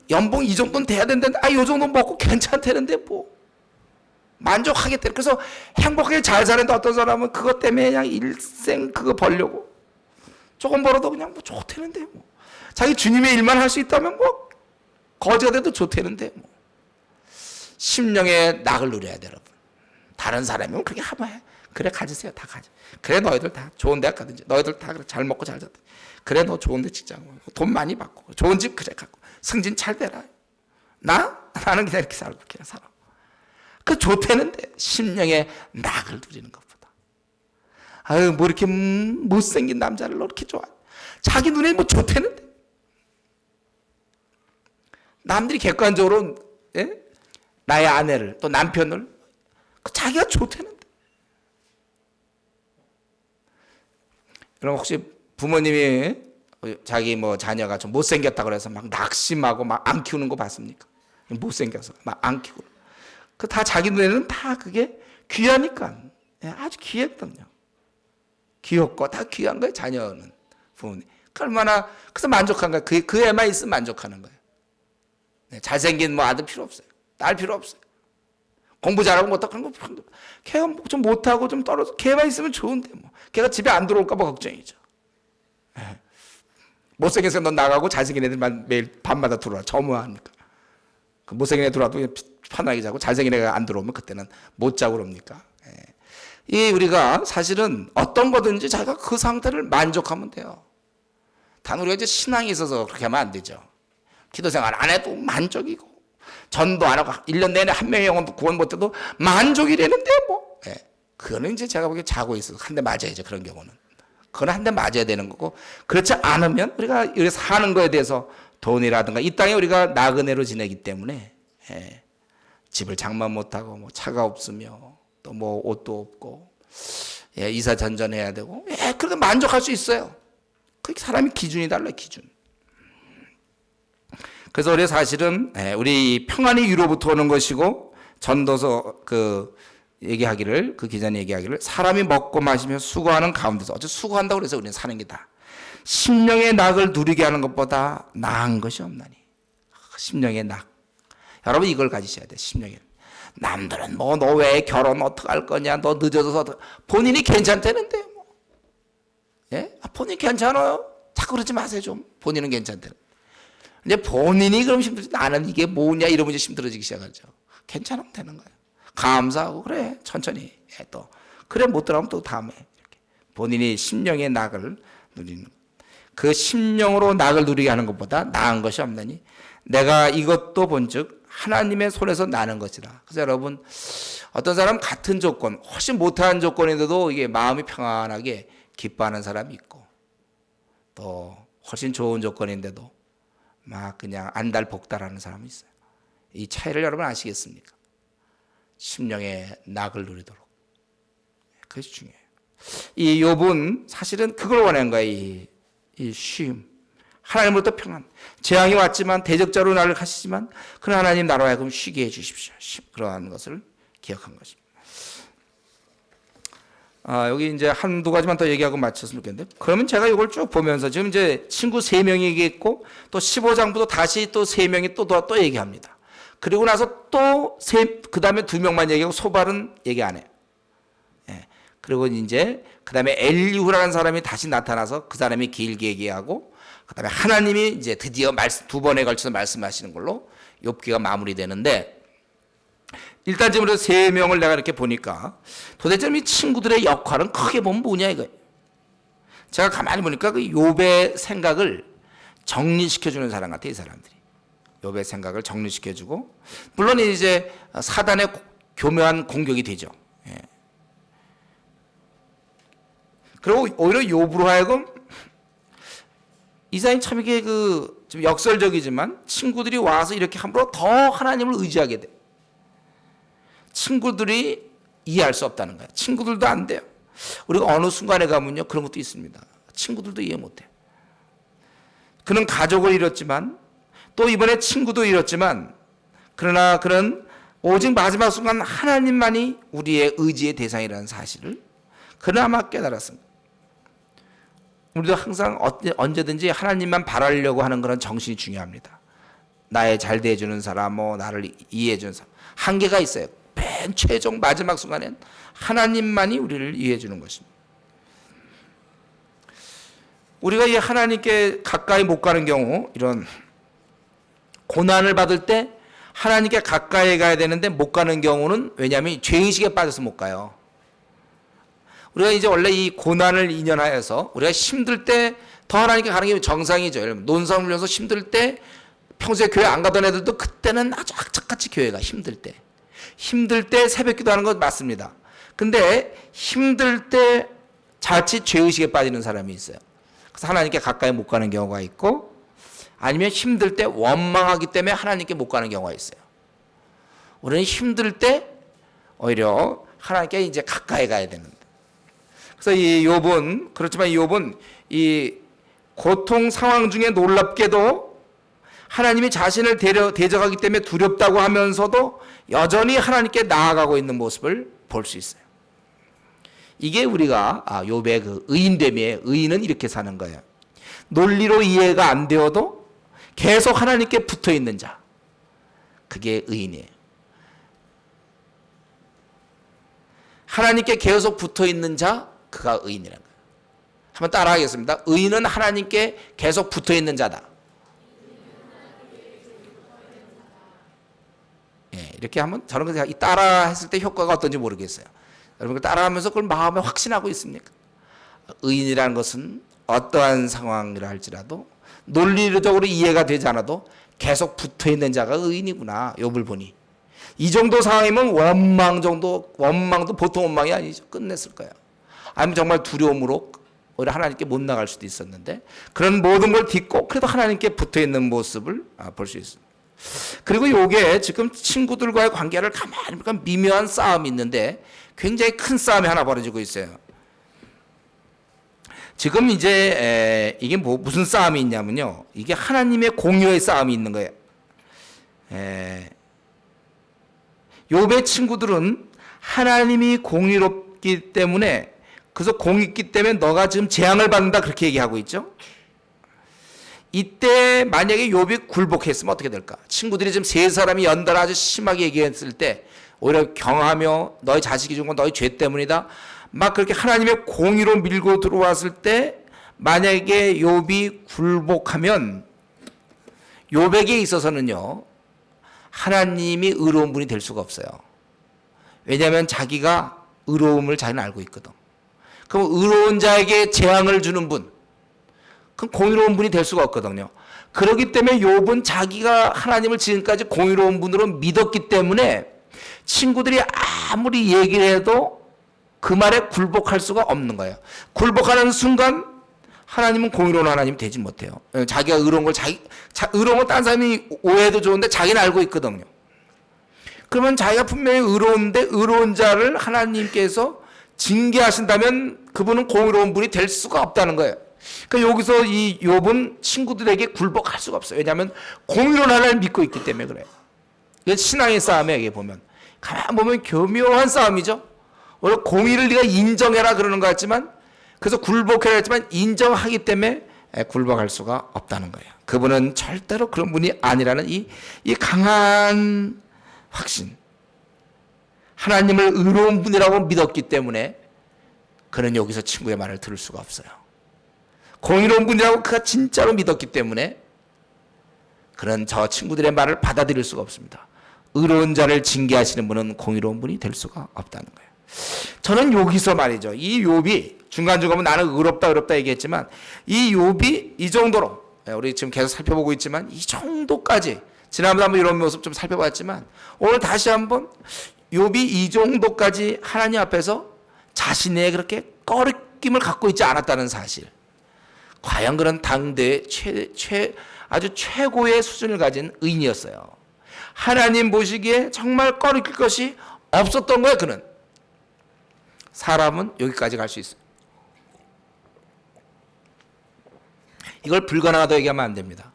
연봉 이 정도는 돼야 된다는데 이 정도 먹고 괜찮다는데 뭐 만족하겠다. 그래서 행복하게 잘 사는데 어떤 사람은 그것 때문에 그냥 일생 그거 벌려고 조금 벌어도 그냥 뭐 좋다는데 뭐 자기 주님의 일만 할 수 있다면 뭐 거지가 돼도 좋다는데 뭐 심령의 낙을 누려야 돼, 여러분. 다른 사람이면 그렇게 하면 해. 그래 가지세요. 다 가져. 그래 너희들 다 좋은 대학 가든지 너희들 다 그래 잘 먹고 잘 살든지 그래 너 좋은 데 직장 돈 많이 받고 좋은 집 그래 갖고 승진 잘 되라. 나는 그냥 이렇게 살고 그냥 살아. 그 좋다는데 심령의 낙을 누리는 것보다 뭐 이렇게 못생긴 남자를 너 이렇게 좋아해. 자기 눈에 뭐 좋다는데 남들이 객관적으로 나의 아내를 또 남편을 자기가 좋다는데 여러분 혹시 부모님이 자기 뭐 자녀가 좀 못생겼다고 그래서 막 낙심하고 막 안 키우는 거 봤습니까? 못생겨서 막 안 키우고 그 다 자기 눈에는 다 그게 귀하니까 아주 귀했거든요. 귀엽고 다 귀한 거예요. 자녀는 부모님 얼마나 그래서 만족한 거예요. 그 애만 있으면 만족하는 거예요. 잘생긴 뭐 아들 필요 없어요. 딸 필요 없어요. 공부 잘하고 못하고 그런 거 걔가 좀 못하고 좀 떨어져 걔만 있으면 좋은데 뭐 걔가 집에 안 들어올까 봐 걱정이죠. 못생겨서 넌 나가고 잘생긴 애들만 매일 밤마다 들어와. 저 뭐합니까? 그 못생긴 애 들어와도 편하게 자고 잘생긴 애가 안 들어오면 그때는 못 자고 그럽니까? 이 우리가 사실은 어떤 거든지 자기가 그 상태를 만족하면 돼요. 단 우리가 이제 신앙이 있어서 그렇게 하면 안 되죠. 기도 생활 안 해도 만족이고 전도 안 하고 1년 내내 한 명의 영혼 구원 못해도 만족이라는데 뭐 그거는 이제 제가 보기에 자고 있어서 한 대 맞아야죠. 그런 경우는 그건 한 대 맞아야 되는 거고 그렇지 않으면 우리가 사는 거에 대해서 돈이라든가 이 땅에 우리가 나그네로 지내기 때문에 집을 장만 못하고 뭐 차가 없으며 또 뭐 옷도 없고 이사 전전해야 되고 그래도 만족할 수 있어요. 그 사람이 기준이 달라요. 기준. 그래서 우리 사실은 우리 평안이 위로부터 오는 것이고 전도서 그 얘기하기를 그 기자님 얘기하기를 사람이 먹고 마시며 수고하는 가운데서 어째 수고한다고 그래서 우리는 사는 게다. 심령의 낙을 누리게 하는 것보다 나은 것이 없나니. 심령의 낙. 여러분 이걸 가지셔야 돼. 심령의. 남들은 뭐 너 왜 결혼 어떡할 거냐. 너 늦어져서 본인이 괜찮다는데 뭐. 본인 괜찮아요. 자꾸 그러지 마세요 좀. 본인은 괜찮다는. 이제 본인이 그럼 힘들지 나는 이게 뭐냐 이러면 이제 힘들어지기 시작하죠. 괜찮으면 되는 거예요. 감사하고 그래 천천히 또 그래 못 들어가면 또 다음에 이렇게 본인이 심령의 낙을 누리는 그 심령으로 낙을 누리게 하는 것보다 나은 것이 없나니 내가 이것도 본즉 하나님의 손에서 나는 것이다. 그래서 여러분 어떤 사람 같은 조건 훨씬 못한 조건인데도 이게 마음이 평안하게 기뻐하는 사람이 있고 또 훨씬 좋은 조건인데도 막 그냥 안달복달하는 사람이 있어요. 이 차이를 여러분 아시겠습니까? 심령의 낙을 누리도록. 그것이 중요해요. 이 욥은 사실은 그걸 원하는 거예요. 이 쉼. 하나님으로부터 평안. 재앙이 왔지만 대적자로 나를 가시지만 그러나 하나님 나로 하여금 쉬게 해 주십시오. 그러한 것을 기억한 것입니다. 여기 이제 한두 가지만 더 얘기하고 마쳤으면 좋겠는데 그러면 제가 이걸 쭉 보면서 지금 이제 친구 3명이 얘기했고 또 15장부터 다시 또 3명이 또 얘기합니다. 그리고 나서 또 그 다음에 2명만 얘기하고 소발은 얘기 안 해요. 그리고 이제 그 다음에 엘리후라는 사람이 다시 나타나서 그 사람이 길게 얘기하고 그 다음에 하나님이 이제 드디어 2번에 걸쳐서 말씀하시는 걸로 욥기가 마무리되는데 일단 지금 3명을 내가 이렇게 보니까 도대체 이 친구들의 역할은 크게 보면 뭐냐 이거예요. 제가 가만히 보니까 그 욥의 생각을 정리시켜주는 사람 같아요. 이 사람들이. 욥의 생각을 정리시켜주고, 물론 이제 사단의 교묘한 공격이 되죠. 예. 그리고 오히려 욥으로 하여금 이 사람이 참 이게 좀 역설적이지만 친구들이 와서 이렇게 함부로 더 하나님을 의지하게 돼. 친구들이 이해할 수 없다는 거야. 친구들도 안 돼요. 우리가 어느 순간에 가면요 그런 것도 있습니다. 친구들도 이해 못해. 그는 가족을 잃었지만 또 이번에 친구도 잃었지만, 그러나 그는 오직 마지막 순간 하나님만이 우리의 의지의 대상이라는 사실을 그나마 깨달았습니다. 우리도 항상 언제든지 하나님만 바라려고 하는 그런 정신이 중요합니다. 나의 잘 대해주는 사람, 나를 이해해주는 사람, 한계가 있어요. 맨 최종 마지막 순간엔 하나님만이 우리를 이해해주는 것입니다. 우리가 이 하나님께 가까이 못 가는 경우, 이런 고난을 받을 때 하나님께 가까이 가야 되는데 못 가는 경우는, 왜냐하면 죄의식에 빠져서 못 가요. 우리가 이제 원래 이 고난을 인연하여서 우리가 힘들 때 더 하나님께 가는 게 정상이죠. 여러분, 논산훈련소 힘들 때 평소에 교회 안 가던 애들도 그때는 아주 악착같이 교회가 힘들 때 새벽 기도하는 건 맞습니다. 근데 힘들 때 자칫 죄의식에 빠지는 사람이 있어요. 그래서 하나님께 가까이 못 가는 경우가 있고, 아니면 힘들 때 원망하기 때문에 하나님께 못 가는 경우가 있어요. 우리는 힘들 때 오히려 하나님께 이제 가까이 가야 되는데, 그래서 이 욥은, 그렇지만 이 욥은 이 고통 상황 중에 놀랍게도 하나님이 자신을 대적하기 때문에 두렵다고 하면서도 여전히 하나님께 나아가고 있는 모습을 볼 수 있어요. 이게 우리가 욥의 그 의인됨이에요. 의인은 이렇게 사는 거예요. 논리로 이해가 안 되어도 계속 하나님께 붙어 있는 자, 그게 의인이에요. 하나님께 계속 붙어 있는 자, 그가 의인이라는 거예요. 한번 따라하겠습니다. 의인은 하나님께 계속 붙어 있는 자다. 예, 이렇게 하면 저는 그냥 따라 했을 때 효과가 어떤지 모르겠어요. 여러분 따라하면서 그걸 마음에 확신하고 있습니까? 의인이라는 것은 어떠한 상황이라 할지라도 논리적으로 이해가 되지 않아도 계속 붙어 있는 자가 의인이구나. 욥을 보니 이 정도 상황이면 원망도 보통 원망이 아니죠. 끝냈을 거예요. 아니면 정말 두려움으로 오히려 하나님께 못 나갈 수도 있었는데, 그런 모든 걸 딛고 그래도 하나님께 붙어 있는 모습을 볼 수 있습니다. 그리고 이게 지금 친구들과의 관계를 가만히 보니까 미묘한 싸움이 있는데 굉장히 큰 싸움이 하나 벌어지고 있어요. 지금 이제 이게 무슨 싸움이 있냐면요, 이게 하나님의 공유의 싸움이 있는 거예요. 욥의 친구들은 하나님이 공의롭기 때문에, 그래서 공의있기 때문에 너가 지금 재앙을 받는다, 그렇게 얘기하고 있죠. 이때 만약에 욥이 굴복했으면 어떻게 될까? 친구들이 지금 세 사람이 연달아 아주 심하게 얘기했을 때 오히려 경하며 너희 자식이 죽은 건 너희 죄 때문이다, 막 그렇게 하나님의 공의로 밀고 들어왔을 때 만약에 욥이 굴복하면 욥에게 있어서는요 하나님이 의로운 분이 될 수가 없어요. 왜냐하면 자기가 의로움을 자기는 알고 있거든. 그럼 의로운 자에게 재앙을 주는 분, 그럼 공의로운 분이 될 수가 없거든요. 그렇기 때문에 욥은 자기가 하나님을 지금까지 공의로운 분으로 믿었기 때문에 친구들이 아무리 얘기를 해도 그 말에 굴복할 수가 없는 거예요. 굴복하는 순간 하나님은 공의로운 하나님이 되지 못해요. 자기가 의로운 걸 의로운 걸 딴 사람이 오해해도 좋은데 자기는 알고 있거든요. 그러면 자기가 분명히 의로운데 의로운 자를 하나님께서 징계하신다면 그분은 공의로운 분이 될 수가 없다는 거예요. 그러니까 여기서 이 욥은 친구들에게 굴복할 수가 없어요. 왜냐하면 공의로운 하나님을 믿고 있기 때문에 그래요. 이게 신앙의 싸움이에요. 이게 보면 가만 보면 교묘한 싸움이죠. 원래 공의를 네가 인정해라 그러는 것 같지만, 그래서 굴복해라 했지만 인정하기 때문에 굴복할 수가 없다는 거예요. 그분은 절대로 그런 분이 아니라는 이 강한 확신. 하나님을 의로운 분이라고 믿었기 때문에 그는 여기서 친구의 말을 들을 수가 없어요. 공의로운 분이라고 그가 진짜로 믿었기 때문에 그는 저 친구들의 말을 받아들일 수가 없습니다. 의로운 자를 징계하시는 분은 공의로운 분이 될 수가 없다는 거예요. 저는 여기서 말이죠, 이 욥이 중간중간 나는 의롭다 얘기했지만 이 욥이 이 정도로, 우리 지금 계속 살펴보고 있지만 이 정도까지 지난번에 한번 이런 모습 좀 살펴봤지만 오늘 다시 한번 욥이 이 정도까지 하나님 앞에서 자신의 그렇게 꺼리낌을 갖고 있지 않았다는 사실. 과연 그런 당대의 아주 최고의 수준을 가진 의인이었어요. 하나님 보시기에 정말 꺼리낄 것이 없었던 거예요. 그는. 사람은 여기까지 갈 수 있어요. 이걸 불가능하다고 얘기하면 안 됩니다.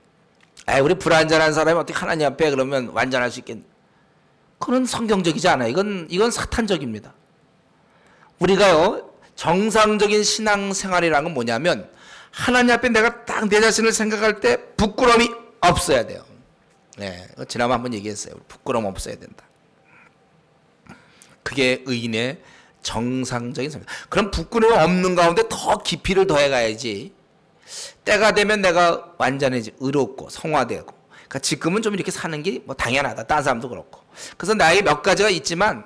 우리 불완전한 사람이 어떻게 하나님 앞에 그러면 완전할 수 있겠냐. 그건 성경적이지 않아요. 이건 사탄적입니다. 우리가요, 정상적인 신앙생활이라는 건 뭐냐면 하나님 앞에 내가 딱 내 자신을 생각할 때 부끄러움이 없어야 돼요. 네, 지난번 한번 얘기했어요. 부끄러움 없어야 된다. 그게 의인의 정상적인 삶. 그럼 부끄러움이 없는 가운데 더 깊이를 더해 가야지. 때가 되면 내가 완전히 의롭고 성화되고. 그러니까 지금은 좀 이렇게 사는 게 뭐 당연하다. 다른 사람도 그렇고. 그래서 나에게 몇 가지가 있지만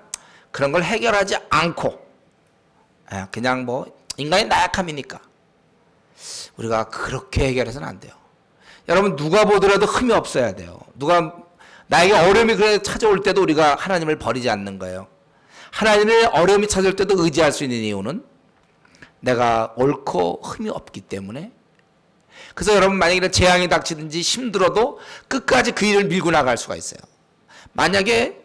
그런 걸 해결하지 않고 그냥 뭐 인간의 나약함이니까 우리가 그렇게 해결해서는 안 돼요. 여러분 누가 보더라도 흠이 없어야 돼요. 누가 나에게 어려움이 그래 찾아올 때도 우리가 하나님을 버리지 않는 거예요. 하나님의 어려움이 찾아올 때도 의지할 수 있는 이유는 내가 옳고 흠이 없기 때문에. 그래서 여러분 만약에 이런 재앙이 닥치든지 힘들어도 끝까지 그 일을 밀고 나갈 수가 있어요. 만약에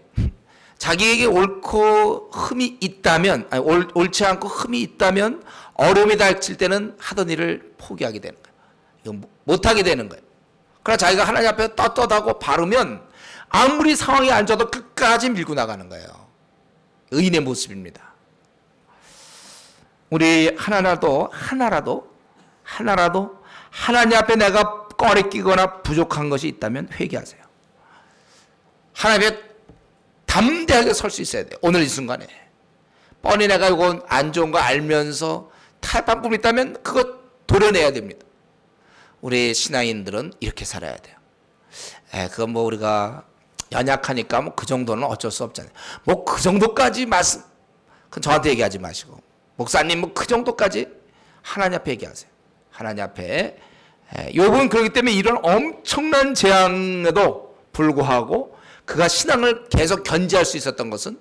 자기에게 옳고 흠이 있다면, 옳지 않고 흠이 있다면 어려움이 닥칠 때는 하던 일을 포기하게 되는 거예요. 이거 못하게 되는 거예요. 그러나 자기가 하나님 앞에 떳떳하고 바르면 아무리 상황이 안 좋아도 끝까지 밀고 나가는 거예요. 의인의 모습입니다. 우리 하나라도 하나님 앞에 내가 꺼리끼거나 부족한 것이 있다면 회개하세요. 하나님 앞에 담대하게 설 수 있어야 돼요. 오늘 이 순간에 뻔히 내가 이건 안 좋은 거 알면서 타협한 부분이 있다면 그거 도려내야 됩니다. 우리 신앙인들은 이렇게 살아야 돼요. 그건 뭐 우리가 연약하니까 뭐 그 정도는 어쩔 수 없잖아요. 뭐 그 정도까지 말씀, 그건 저한테 얘기하지 마시고 목사님 뭐 그 정도까지 하나님 앞에 얘기하세요. 하나님 앞에. 욥은 그렇기 때문에 이런 엄청난 재앙에도 불구하고 그가 신앙을 계속 견지할 수 있었던 것은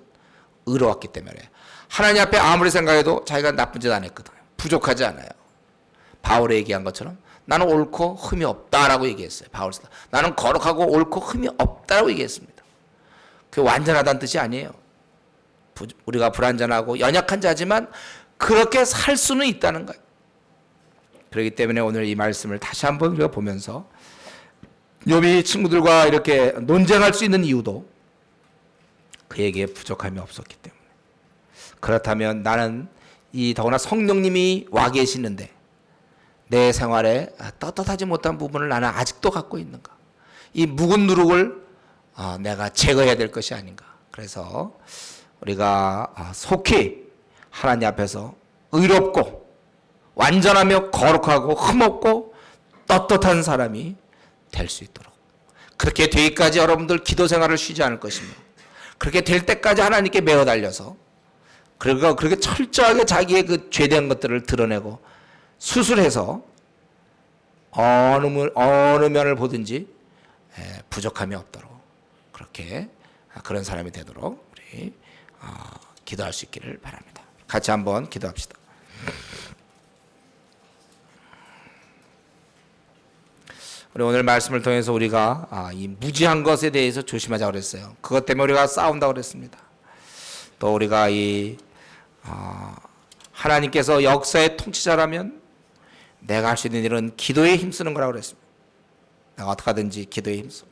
의로웠기 때문에. 하나님 앞에 아무리 생각해도 자기가 나쁜 짓 안 했거든요. 부족하지 않아요. 바울이 얘기한 것처럼 나는 옳고 흠이 없다라고 얘기했어요. 바울이 나는 거룩하고 옳고 흠이 없다라고 얘기했습니다. 그게 완전하다는 뜻이 아니에요. 우리가 불완전하고 연약한 자지만 그렇게 살 수는 있다는 거예요. 그렇기 때문에 오늘 이 말씀을 다시 한번 우리가 보면서 욥이 친구들과 이렇게 논쟁할 수 있는 이유도 그에게 부족함이 없었기 때문에. 그렇다면 나는 이 더구나 성령님이 와 계시는데 내 생활에 떳떳하지 못한 부분을 나는 아직도 갖고 있는가? 이 묵은 누룩을 내가 제거해야 될 것이 아닌가? 그래서 우리가 속히 하나님 앞에서 의롭고 완전하며 거룩하고 흠없고 떳떳한 사람이 될 수 있도록, 그렇게 되기까지 여러분들 기도 생활을 쉬지 않을 것이며 그렇게 될 때까지 하나님께 매어 달려서 그리고 그렇게 철저하게 자기의 그 죄된 것들을 드러내고 수술해서 어느 면을 보든지 부족함이 없도록 그렇게 그런 사람이 되도록 우리 기도할 수 있기를 바랍니다. 같이 한번 기도합시다. 우리 오늘 말씀을 통해서 우리가 이 무지한 것에 대해서 조심하자고 그랬어요. 그것 때문에 우리가 싸운다고 그랬습니다. 또 우리가 이 하나님께서 역사의 통치자라면 내가 할 수 있는 일은 기도에 힘쓰는 거라고 그랬습니다. 내가 어떻게 하든지 기도에 힘쓰고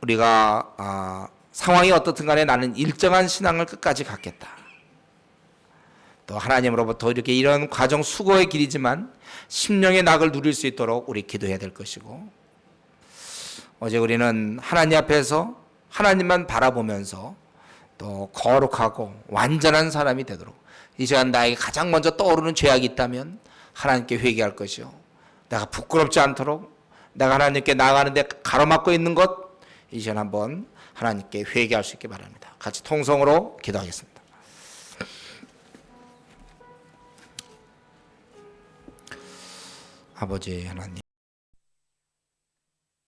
우리가 상황이 어떻든 간에 나는 일정한 신앙을 끝까지 갖겠다. 또 하나님으로부터 이렇게 이런 과정 수고의 길이지만 심령의 낙을 누릴 수 있도록 우리 기도해야 될 것이고, 어제 우리는 하나님 앞에서 하나님만 바라보면서 또 거룩하고 완전한 사람이 되도록 이 시간 나에게 가장 먼저 떠오르는 죄악이 있다면 하나님께 회개할 것이요, 내가 부끄럽지 않도록 내가 하나님께 나아가는데 가로막고 있는 것 이 시간 한번 하나님께 회개할 수 있게 바랍니다. 같이 통성으로 기도하겠습니다. 아버지 하나님,